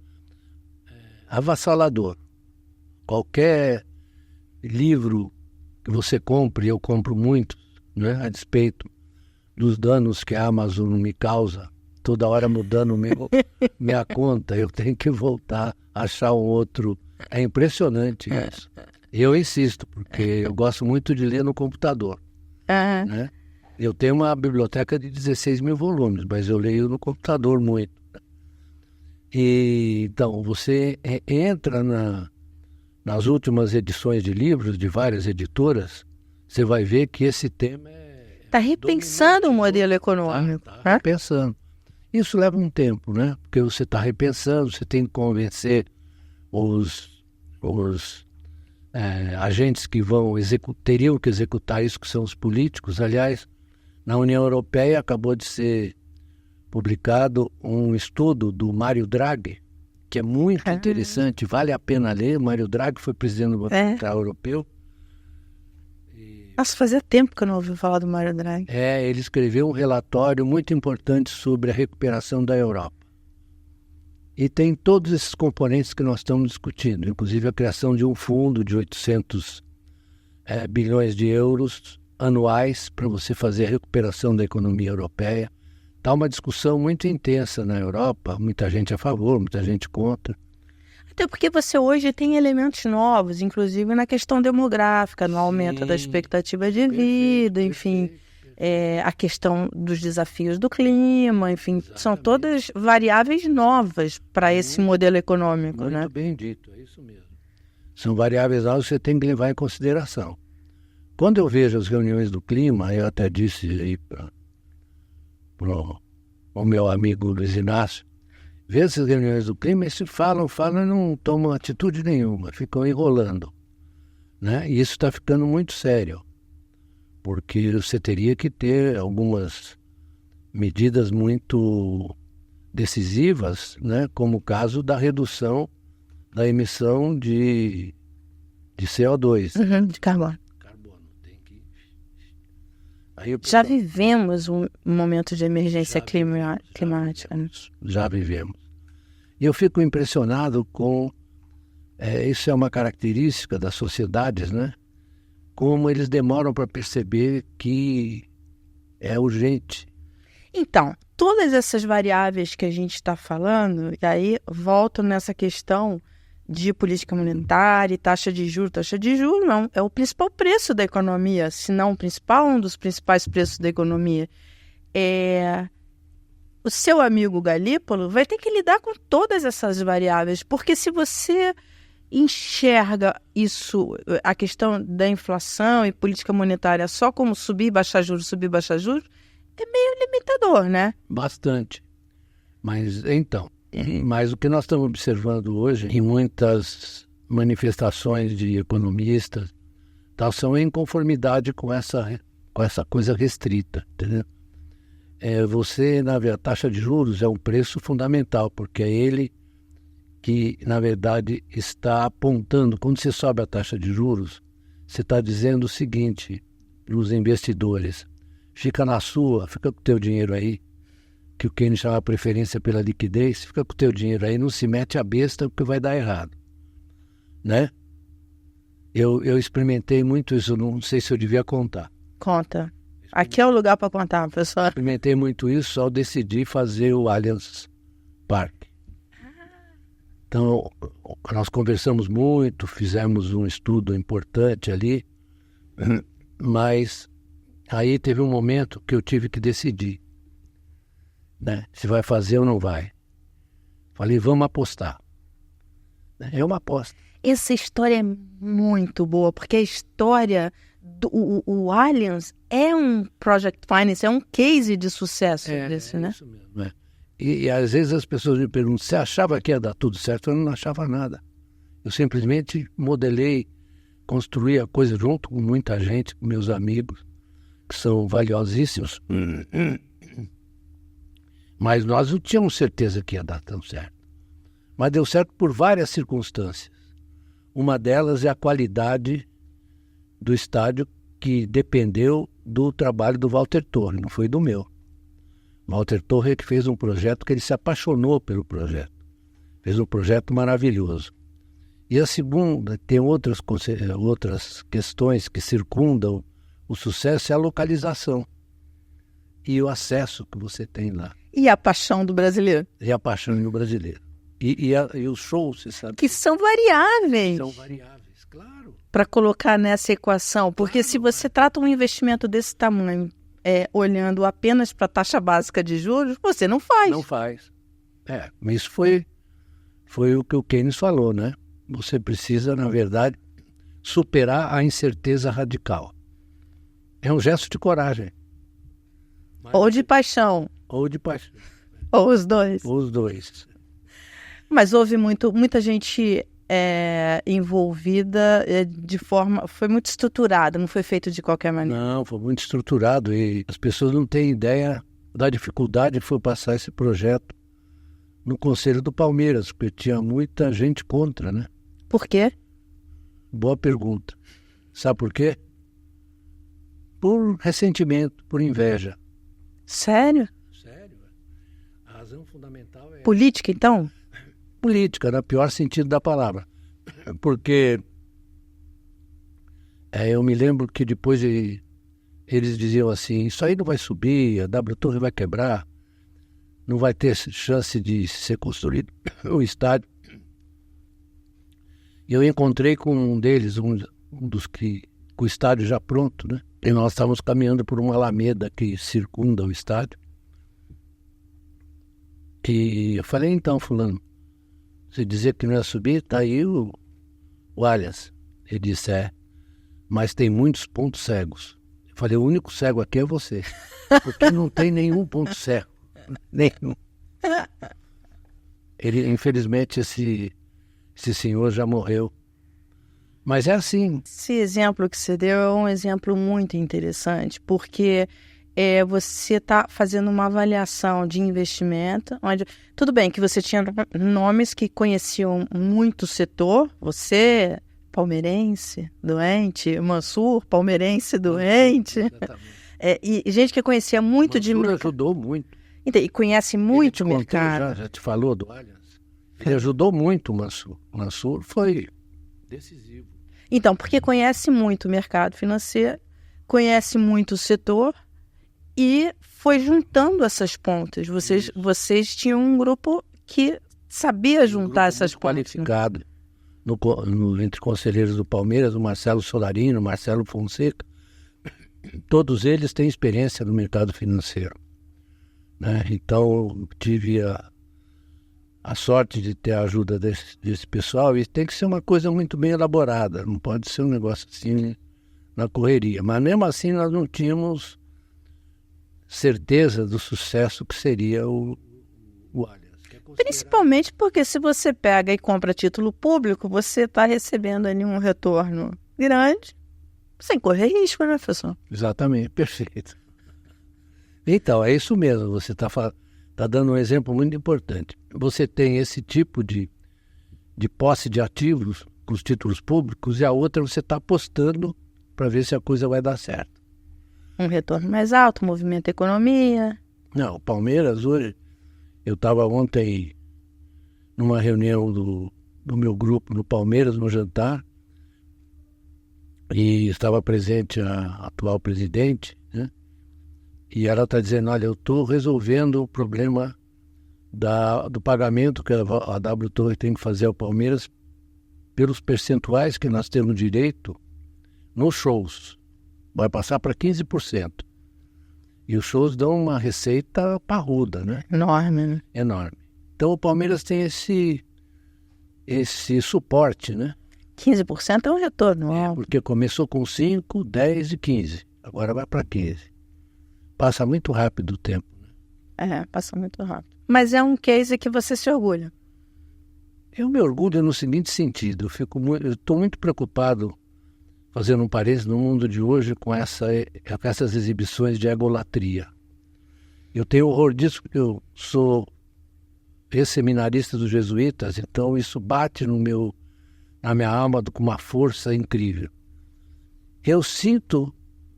Speaker 2: avassalador. Qualquer livro que você compre, eu compro muitos, né, a despeito dos danos que a Amazon me causa, toda hora mudando minha conta, eu tenho que voltar a achar um outro. É impressionante isso. Eu insisto, porque eu gosto muito de ler no computador. Né? Eu tenho uma biblioteca de 16 mil volumes, mas eu leio no computador muito. E, então, você entra nas últimas edições de livros de várias editoras, você vai ver que esse tema
Speaker 1: está repensando o modelo econômico.
Speaker 2: Está repensando. Isso leva um tempo, né? Porque você está repensando, você tem que convencer os agentes que teriam que executar isso, que são os políticos. Aliás, na União Europeia acabou de ser publicado um estudo do Mário Draghi, que é muito interessante, vale a pena ler. Mário Draghi foi presidente do Banco Central Europeu.
Speaker 1: Nossa, fazia tempo que eu não ouvi falar do Mário Draghi.
Speaker 2: Ele escreveu um relatório muito importante sobre a recuperação da Europa. E tem todos esses componentes que nós estamos discutindo, inclusive a criação de um fundo de 800 bilhões de euros anuais para você fazer a recuperação da economia europeia. Está uma discussão muito intensa na Europa, muita gente a favor, muita gente contra.
Speaker 1: Até porque você hoje tem elementos novos, inclusive na questão demográfica, no aumento da expectativa de vida, enfim... a questão dos desafios do clima, enfim, são todas variáveis novas para esse modelo econômico,
Speaker 2: muito,
Speaker 1: né?
Speaker 2: Muito bem dito, é isso mesmo. São variáveis novas que você tem que levar em consideração. Quando eu vejo as reuniões do clima, eu até disse aí para o meu amigo Luiz Inácio, vejo essas reuniões do clima, eles falam e não tomam atitude nenhuma, ficam enrolando, né? E isso está ficando muito sério, porque você teria que ter algumas medidas muito decisivas, né? Como o caso da redução da emissão de CO2.
Speaker 1: De carbono.
Speaker 2: Tem que...
Speaker 1: Já vivemos um momento de emergência climática.
Speaker 2: Já vivemos. E eu fico impressionado com... isso é uma característica das sociedades, né? Como eles demoram para perceber que é urgente.
Speaker 1: Então, todas essas variáveis que a gente está falando, e aí volto nessa questão de política monetária e taxa de juros. Taxa de juros não, é o principal preço da economia, se não o principal, um dos principais preços da economia. O seu amigo Galípolo vai ter que lidar com todas essas variáveis, porque se você enxerga isso, a questão da inflação e política monetária só como subir e baixar juros, é meio limitador, né?
Speaker 2: Bastante. Mas o que nós estamos observando hoje em muitas manifestações de economistas são em conformidade com essa coisa restrita, entendeu? A taxa de juros é um preço fundamental, porque é ele que, na verdade, está apontando. Quando você sobe a taxa de juros, você está dizendo o seguinte para os investidores: fica com o teu dinheiro aí, que o Keynes chama preferência pela liquidez, fica com o teu dinheiro aí, não se mete a besta porque vai dar errado, né? Eu experimentei muito isso, não sei se eu devia contar.
Speaker 1: Conta. Aqui é o lugar para contar, pessoal.
Speaker 2: Experimentei muito isso ao decidir fazer o Allianz Parque. Então, nós conversamos muito, fizemos um estudo importante ali, mas aí teve um momento que eu tive que decidir, né? Se vai fazer ou não vai. Falei, vamos apostar. É uma aposta.
Speaker 1: Essa história é muito boa, porque a história o Allianz é um project finance, é um case de sucesso desse, né?
Speaker 2: Isso mesmo, é. E às vezes as pessoas me perguntam, você achava que ia dar tudo certo? Eu não achava nada. Eu simplesmente modelei construí a coisa junto com muita gente, com meus amigos, que são valiosíssimos. Mas nós não tínhamos certeza que ia dar tão certo. Mas deu certo por várias circunstâncias. Uma delas é a qualidade do estádio, que dependeu do trabalho do Walter Torre, não foi do meu. Walter Torre é que fez um projeto que ele se apaixonou pelo projeto. Fez um projeto maravilhoso. E a segunda, tem outras questões que circundam o sucesso, é a localização e o acesso que você tem lá.
Speaker 1: E a paixão do brasileiro.
Speaker 2: E a paixão do brasileiro. E os shows, você sabe?
Speaker 1: Que são variáveis.
Speaker 2: São variáveis, claro.
Speaker 1: Para colocar nessa equação. Porque se você trata um investimento desse tamanho, olhando apenas para a taxa básica de juros, você não faz.
Speaker 2: Não faz. Mas isso foi o que o Keynes falou, né? Você precisa, na verdade, superar a incerteza radical. É um gesto de coragem.
Speaker 1: Ou de paixão.
Speaker 2: Ou de paixão.
Speaker 1: Ou os dois.
Speaker 2: Os dois.
Speaker 1: Mas houve muita gente envolvida de forma... Foi muito estruturado, não foi feito de qualquer maneira.
Speaker 2: Não, foi muito estruturado e as pessoas não têm ideia da dificuldade que foi passar esse projeto no Conselho do Palmeiras, porque tinha muita gente contra, né?
Speaker 1: Por quê?
Speaker 2: Boa pergunta. Sabe por quê? Por ressentimento, por inveja.
Speaker 1: Sério?
Speaker 2: Sério. A razão fundamental é...
Speaker 1: Política, então?
Speaker 2: Política, no pior sentido da palavra. Porque eu me lembro que depois eles diziam assim, isso aí não vai subir, a W Torre vai quebrar, não vai ter chance de ser construído o estádio. E eu encontrei com um deles, um dos que, com o estádio já pronto, né? E nós estávamos caminhando por uma alameda que circunda o estádio. E eu falei, então, fulano, você dizia que não ia subir, tá aí o Allianz. Ele disse, mas tem muitos pontos cegos. Eu falei, o único cego aqui é você, porque não tem nenhum ponto cego. Nenhum. Ele, infelizmente, esse senhor já morreu. Mas é assim.
Speaker 1: Esse exemplo que você deu é um exemplo muito interessante, porque você está fazendo uma avaliação de investimento, onde tudo bem que você tinha nomes que conheciam muito o setor, você, palmeirense, doente, Mansur, palmeirense, doente, e gente que conhecia muito de mercado.
Speaker 2: Ajudou muito.
Speaker 1: E conhece muito o mercado.
Speaker 2: Já te falou do Allianz? Ele ajudou muito o Mansur. O Mansur foi decisivo.
Speaker 1: Então, porque conhece muito o mercado financeiro, conhece muito o setor e foi juntando essas pontas. Vocês tinham um grupo que sabia juntar essas pontas.
Speaker 2: Qualificado. Entre conselheiros do Palmeiras, o Marcelo Solarino, o Marcelo Fonseca, todos eles têm experiência no mercado financeiro. Né? Então, eu tive a sorte de ter a ajuda desse pessoal, e tem que ser uma coisa muito bem elaborada, não pode ser um negócio assim na correria. Mas mesmo assim nós não tínhamos certeza do sucesso que seria o Allianz.
Speaker 1: Principalmente porque se você pega e compra título público, você está recebendo ali um retorno grande, sem correr risco, né, professor?
Speaker 2: Exatamente, perfeito. Então, é isso mesmo, você está dando um exemplo muito importante. Você tem esse tipo de posse de ativos com os títulos públicos, e a outra você está apostando para ver se a coisa vai dar certo.
Speaker 1: Um retorno mais alto, movimento economia.
Speaker 2: Não, o Palmeiras hoje, eu estava ontem numa reunião do meu grupo no Palmeiras, no jantar, e estava presente a atual presidente, né? E ela está dizendo, olha, eu estou resolvendo o problema do pagamento que a W Torre tem que fazer ao Palmeiras pelos percentuais que nós temos direito nos shows. Vai passar para 15%. E os shows dão uma receita parruda, né?
Speaker 1: Enorme, né?
Speaker 2: Enorme. Então o Palmeiras tem esse suporte, né?
Speaker 1: 15% é um retorno alto.
Speaker 2: Porque começou com 5, 10 e 15. Agora vai para 15. Passa muito rápido o tempo.
Speaker 1: Passa muito rápido. Mas é um case que você se orgulha.
Speaker 2: Eu me orgulho no seguinte sentido. Eu estou muito preocupado fazendo um parênteses, no mundo de hoje com essas exibições de egolatria. Eu tenho horror disso porque eu sou ex-seminarista dos jesuítas, então isso bate na minha alma com uma força incrível. Eu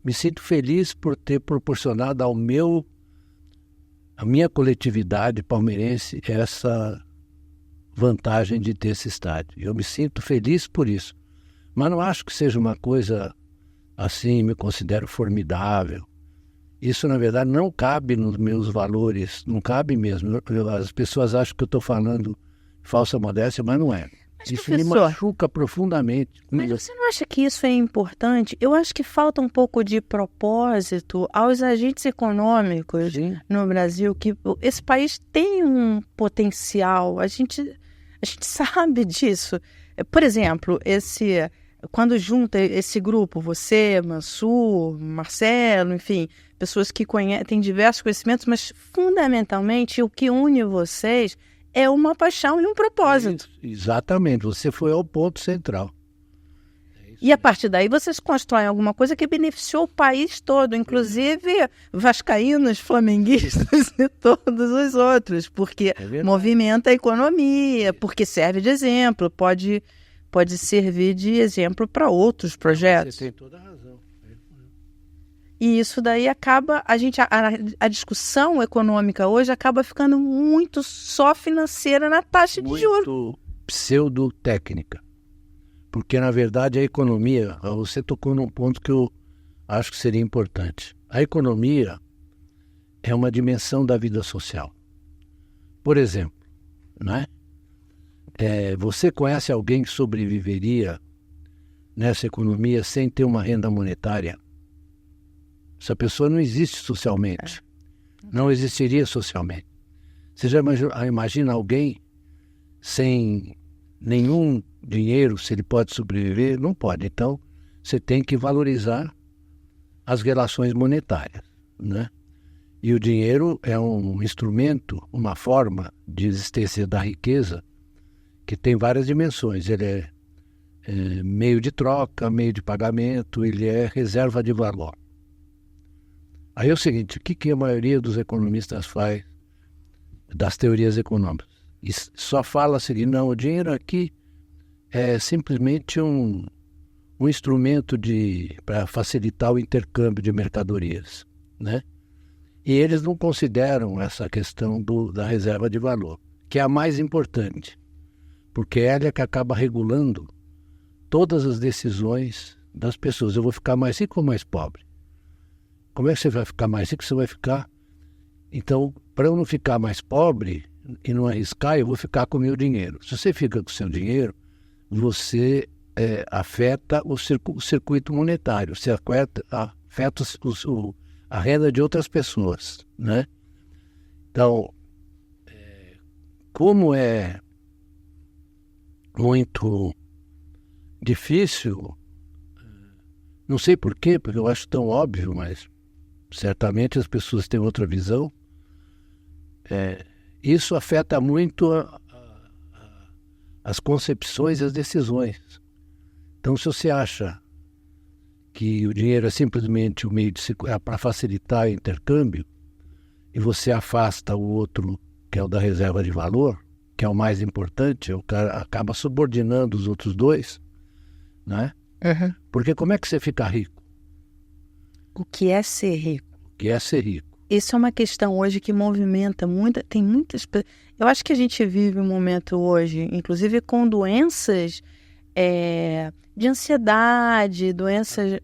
Speaker 2: me sinto feliz por ter proporcionado à minha coletividade palmeirense essa vantagem de ter esse estádio. Eu me sinto feliz por isso. Mas não acho que seja uma coisa assim, me considero formidável. Isso, na verdade, não cabe nos meus valores, não cabe mesmo. As pessoas acham que eu estou falando falsa modéstia, mas não é.
Speaker 1: Mas,
Speaker 2: isso
Speaker 1: professor,
Speaker 2: me machuca profundamente.
Speaker 1: Mas você não acha que isso é importante? Eu acho que falta um pouco de propósito aos agentes econômicos no Brasil, que esse país tem um potencial, a gente sabe disso. Por exemplo, quando junta esse grupo, você, Mansur, Marcelo, enfim, pessoas que têm diversos conhecimentos, mas fundamentalmente o que une vocês é uma paixão e um propósito.
Speaker 2: Exatamente, você foi ao ponto central.
Speaker 1: E a partir daí vocês constroem alguma coisa que beneficiou o país todo, inclusive vascaínos, flamenguistas e todos os outros, porque movimenta a economia, porque serve de exemplo, pode servir de exemplo para outros projetos.
Speaker 2: Você tem toda a razão.
Speaker 1: E isso daí acaba, a discussão econômica hoje acaba ficando muito só financeira na taxa de juros.
Speaker 2: Muito pseudo-técnica. Porque, na verdade, a economia, você tocou num ponto que eu acho que seria importante. A economia é uma dimensão da vida social. Por exemplo, né? Você conhece alguém que sobreviveria nessa economia sem ter uma renda monetária? Essa pessoa não existe socialmente. Não existiria socialmente. Você já imagina alguém sem nenhum dinheiro, se ele pode sobreviver? Não pode. Então, você tem que valorizar as relações monetárias, né? E o dinheiro é um instrumento, uma forma de existência da riqueza que tem várias dimensões. Ele é meio de troca, meio de pagamento, ele é reserva de valor. Aí é o seguinte, o que a maioria dos economistas faz das teorias econômicas? E só fala o seguinte, não, o dinheiro aqui é simplesmente um instrumento para facilitar o intercâmbio de mercadorias, né? E eles não consideram essa questão da reserva de valor, que é a mais importante, porque ela é que acaba regulando todas as decisões das pessoas. Eu vou ficar mais rico ou mais pobre? Como é que você vai ficar mais rico? Você vai ficar... Então, para eu não ficar mais pobre e não arriscar, eu vou ficar com o meu dinheiro. Se você fica com o seu dinheiro, você afeta o circuito monetário, você afeta a renda de outras pessoas, né? Então, como é muito difícil, não sei por quê, porque eu acho tão óbvio, mas certamente as pessoas têm outra visão. Isso afeta muito as concepções e as decisões. Então, se você acha que o dinheiro é simplesmente um meio para facilitar o intercâmbio e você afasta o outro, que é o da reserva de valor, que é o mais importante, o cara acaba subordinando os outros dois, né?
Speaker 1: Uhum.
Speaker 2: Porque como é que você fica rico?
Speaker 1: O que é ser rico?
Speaker 2: O que é ser rico?
Speaker 1: Isso é uma questão hoje que movimenta tem muitas... Eu acho que a gente vive um momento hoje, inclusive com doenças de ansiedade, doenças,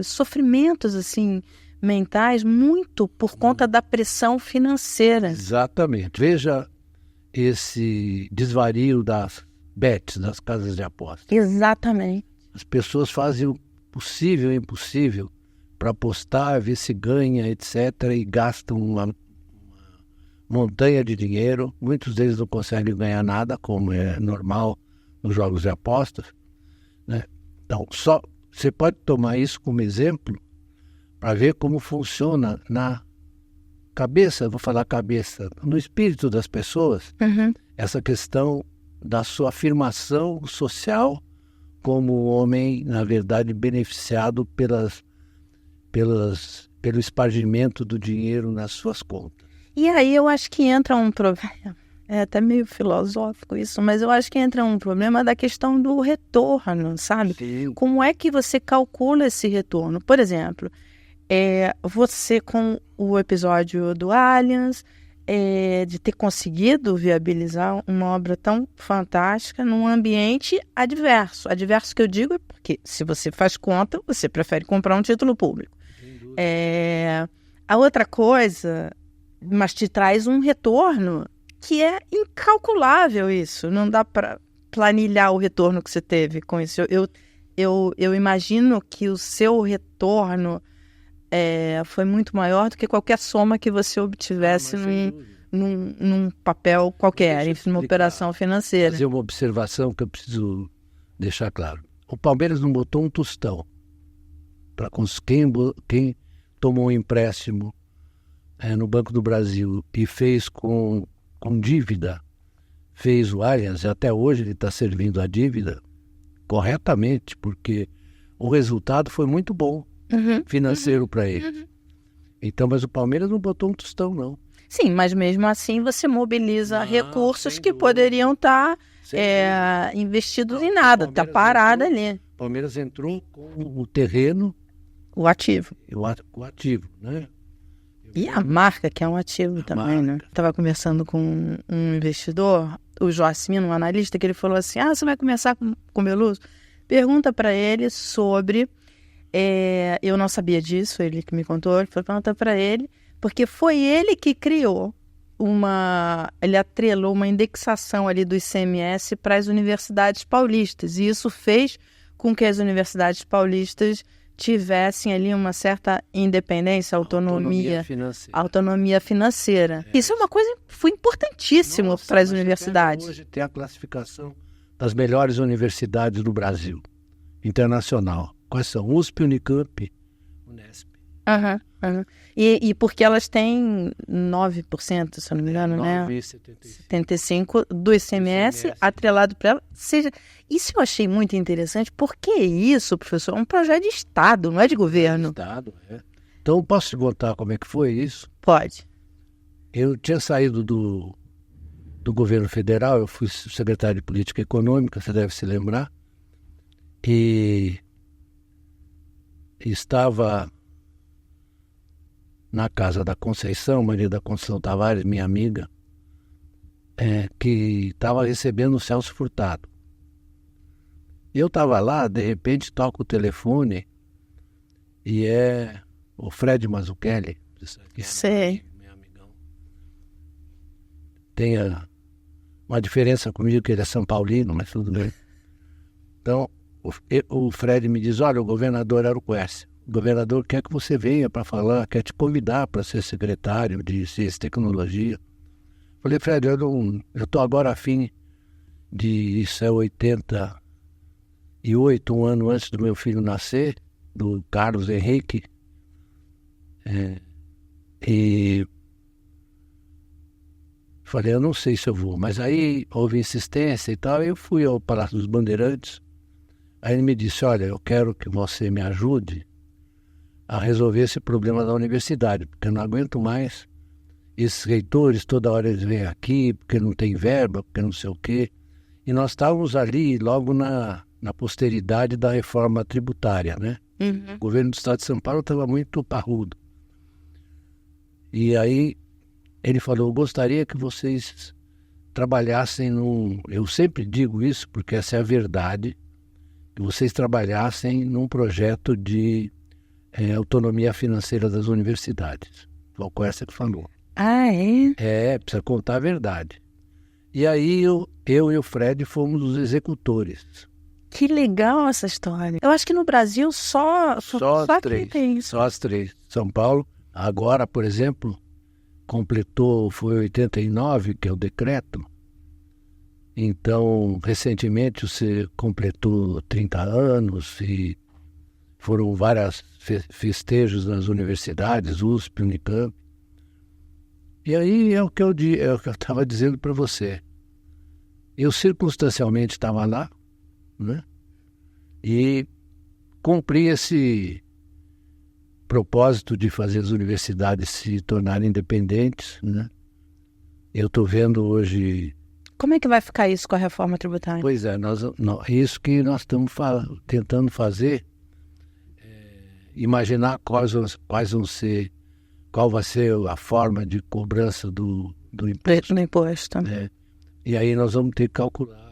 Speaker 1: sofrimentos assim, mentais, muito por conta da pressão financeira.
Speaker 2: Exatamente. Veja esse desvario das bets, das casas de apostas.
Speaker 1: Exatamente.
Speaker 2: As pessoas fazem o possível e o impossível para apostar, ver se ganha, etc. E gastam uma montanha de dinheiro. Muitos deles não conseguem ganhar nada, como é normal nos jogos de apostas, né? Então, você pode tomar isso como exemplo para ver como funciona na cabeça, vou falar cabeça, no espírito das pessoas, essa questão da sua afirmação social como homem, na verdade, beneficiado pelo espargimento do dinheiro nas suas contas.
Speaker 1: E aí eu acho que entra um problema, é até meio filosófico isso, mas eu acho que entra um problema da questão do retorno, sabe?
Speaker 2: Sim.
Speaker 1: Como é que você calcula esse retorno? Por exemplo, você com o episódio do Aliens, de ter conseguido viabilizar uma obra tão fantástica num ambiente adverso. Adverso que eu digo é porque, se você faz conta, você prefere comprar um título público. A outra coisa, mas te traz um retorno que é incalculável isso. Não dá para planilhar o retorno que você teve com isso. Eu imagino que o seu retorno foi muito maior do que qualquer soma que você obtivesse num papel qualquer, numa operação financeira.
Speaker 2: Fazer uma observação que eu preciso deixar claro. O Palmeiras não botou um tostão para quem tomou um empréstimo no Banco do Brasil e fez com dívida, fez o Allianz, e até hoje ele está servindo a dívida corretamente, porque o resultado foi muito bom financeiro para ele. Então, mas o Palmeiras não botou um tostão, não.
Speaker 1: Sim, mas mesmo assim você mobiliza recursos que poderiam estar investidos em nada, está parado ali.
Speaker 2: O Palmeiras entrou com o terreno,
Speaker 1: o ativo.
Speaker 2: O ativo, né?
Speaker 1: E a marca, que é um ativo também, né? Estava conversando com um investidor, o Joacimino, um analista, que ele falou assim, você vai começar com o Beluso? Pergunta para ele sobre... eu não sabia disso, ele que me contou, ele falou, pergunta para ele, porque foi ele que criou ele atrelou uma indexação ali do ICMS para as universidades paulistas, e isso fez com que as universidades paulistas tivessem ali uma certa independência, autonomia financeira. Isso é uma coisa foi importantíssimo para as universidades.
Speaker 2: Hoje tem a classificação das melhores universidades do Brasil, internacional. Quais são? USP, Unicamp, Unesp.
Speaker 1: E porque elas têm 9%, se eu não me engano, 75% do ICMS atrelado para ela. Isso eu achei muito interessante. Por que isso, professor? É um projeto de Estado, não é de governo.
Speaker 2: Estado, Então, posso te contar como é que foi isso?
Speaker 1: Pode.
Speaker 2: Eu tinha saído do governo federal, eu fui secretário de Política Econômica, você deve se lembrar, e estava na casa da Conceição, Maria da Conceição Tavares, minha amiga, que estava recebendo o Celso Furtado. Eu estava lá, de repente toco o telefone e é o Fred Mazzucchelli.
Speaker 1: Sei.
Speaker 2: Meu amigão. Tem uma diferença comigo, que ele é São Paulino, mas tudo bem. Então, o Fred me diz, olha, o governador era o Quércia. O governador quer que você venha para falar, quer te convidar para ser secretário de Ciência e Tecnologia. Falei, Fred, eu estou agora a fim de... Isso é 88, um ano antes do meu filho nascer, do Carlos Henrique. E falei, eu não sei se eu vou. Mas aí houve insistência e tal, eu fui ao Palácio dos Bandeirantes. Aí ele me disse, olha, eu quero que você me ajude a resolver esse problema da universidade, porque eu não aguento mais esses reitores, toda hora eles vêm aqui, porque não tem verba, porque não sei o quê. E nós estávamos ali logo na posteridade da reforma tributária, né? O governo do estado de São Paulo estava muito parrudo. E aí ele falou, eu gostaria que vocês trabalhassem eu sempre digo isso, porque essa é a verdade, que vocês trabalhassem num projeto de autonomia financeira das universidades. Foi o Quércia que falou. Precisa contar a verdade. E aí eu e o Fred fomos os executores.
Speaker 1: Que legal essa história. Eu acho que no Brasil só
Speaker 2: as três.
Speaker 1: Tem isso.
Speaker 2: Só as três. São Paulo, agora, por exemplo, foi 89, que é o decreto. Então, recentemente você completou 30 anos e foram vários festejos nas universidades, USP, Unicamp. E aí é o que eu estava dizendo para você. Eu circunstancialmente estava lá, né? e cumprir esse propósito de fazer as universidades se tornarem independentes, né? Eu estou vendo hoje...
Speaker 1: Como é que vai ficar isso com a reforma tributária?
Speaker 2: Pois é, isso que nós estamos tentando fazer, imaginar qual vai ser a forma de cobrança do imposto.
Speaker 1: Do imposto.
Speaker 2: E aí nós vamos ter que calcular.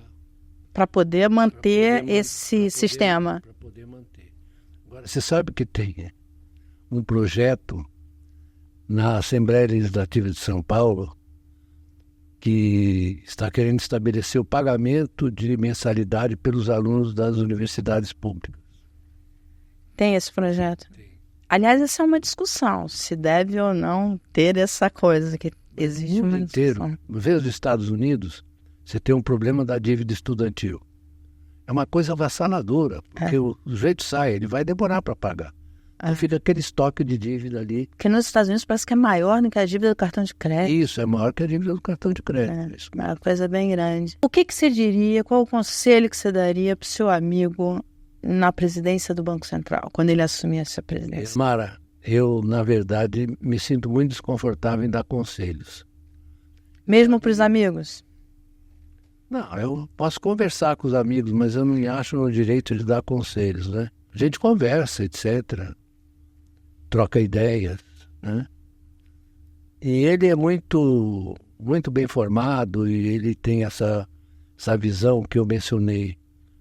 Speaker 1: Para poder manter esse sistema.
Speaker 2: Para poder manter. Agora, você sabe que tem um projeto na Assembleia Legislativa de São Paulo que está querendo estabelecer o pagamento de mensalidade pelos alunos das universidades públicas.
Speaker 1: Tem esse projeto?
Speaker 2: Tem.
Speaker 1: Aliás, essa é uma discussão, se deve ou não ter essa coisa, que existe
Speaker 2: no
Speaker 1: uma
Speaker 2: mundo inteiro.
Speaker 1: discussão.
Speaker 2: Vê os Estados Unidos, você tem um problema da dívida estudantil. É uma coisa avassaladora, porque o sujeito sai, ele vai demorar para pagar. Então fica aquele estoque de dívida ali.
Speaker 1: Porque nos Estados Unidos parece que é maior do que a dívida do cartão de crédito.
Speaker 2: Isso, é maior que a dívida do cartão de crédito.
Speaker 1: É uma coisa bem grande. O que você diria, qual o conselho que você daria para o seu amigo na presidência do Banco Central, quando ele assumir essa presidência?
Speaker 2: Mara, eu, na verdade, me sinto muito desconfortável em dar conselhos.
Speaker 1: Mesmo para os amigos?
Speaker 2: Não, eu posso conversar com os amigos, mas eu não me acho no direito de dar conselhos, né? A gente conversa, etc., troca ideias, né? E ele é muito bem formado e ele tem essa visão que eu mencionei.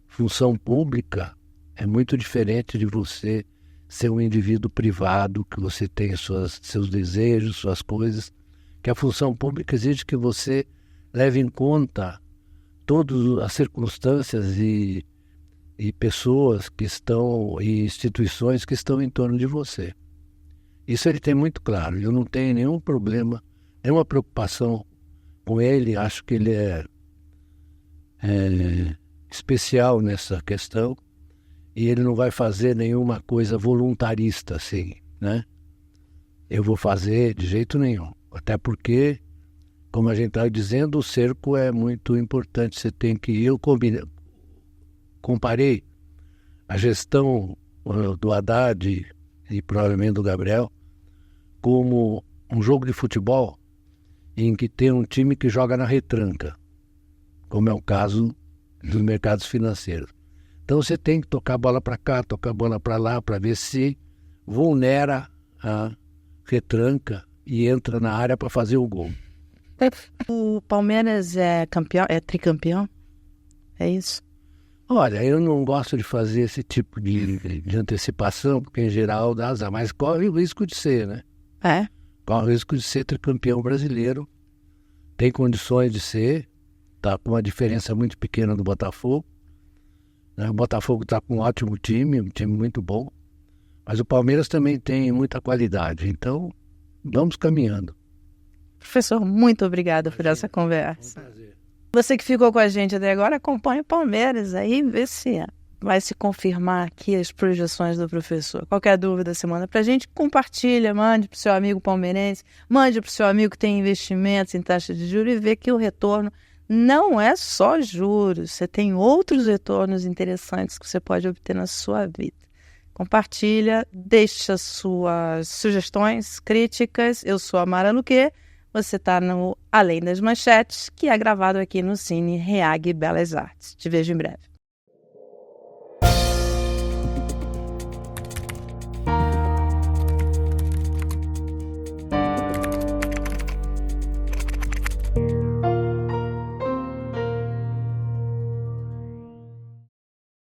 Speaker 2: Função pública é muito diferente de você ser um indivíduo privado, que você tem seus desejos, suas coisas, que a função pública exige que você leve em conta todas as circunstâncias e pessoas que estão, e instituições que estão em torno de você. Isso ele tem muito claro. Eu não tenho nenhum problema, nenhuma preocupação com ele. Acho que ele é especial nessa questão e ele não vai fazer nenhuma coisa voluntarista assim, né? Eu vou fazer de jeito nenhum. Até porque, como a gente está dizendo, o cerco é muito importante. Você tem que... Eu comparei a gestão do Haddad e provavelmente do Gabriel como um jogo de futebol em que tem um time que joga na retranca, como é o caso dos mercados financeiros. Então você tem que tocar a bola para cá, tocar a bola para lá, para ver se vulnera a retranca e entra na área para fazer o gol.
Speaker 1: O Palmeiras é campeão, é tricampeão? É isso?
Speaker 2: Olha, eu não gosto de fazer esse tipo de antecipação, porque em geral dá azar, mas corre o risco de ser, né? Corre o risco de ser tricampeão brasileiro, tem condições de ser, está com uma diferença muito pequena do Botafogo, né? O Botafogo está com um ótimo time, um time muito bom, mas o Palmeiras também tem muita qualidade, então vamos caminhando.
Speaker 1: Professor, muito obrigada por essa conversa.
Speaker 2: Um prazer.
Speaker 1: Você que ficou com a gente até agora, acompanhe o Palmeiras aí, vê se vai se confirmar aqui as projeções do professor. Qualquer dúvida, você manda pra gente, compartilha, mande pro seu amigo palmeirense, mande pro seu amigo que tem investimentos em taxa de juros e vê que o retorno não é só juros, você tem outros retornos interessantes que você pode obter na sua vida. Compartilha, deixa suas sugestões, críticas. Eu sou a Mara Luque. Você está no Além das Manchetes, que é gravado aqui no Cine Reag Belas Artes. Te vejo em breve.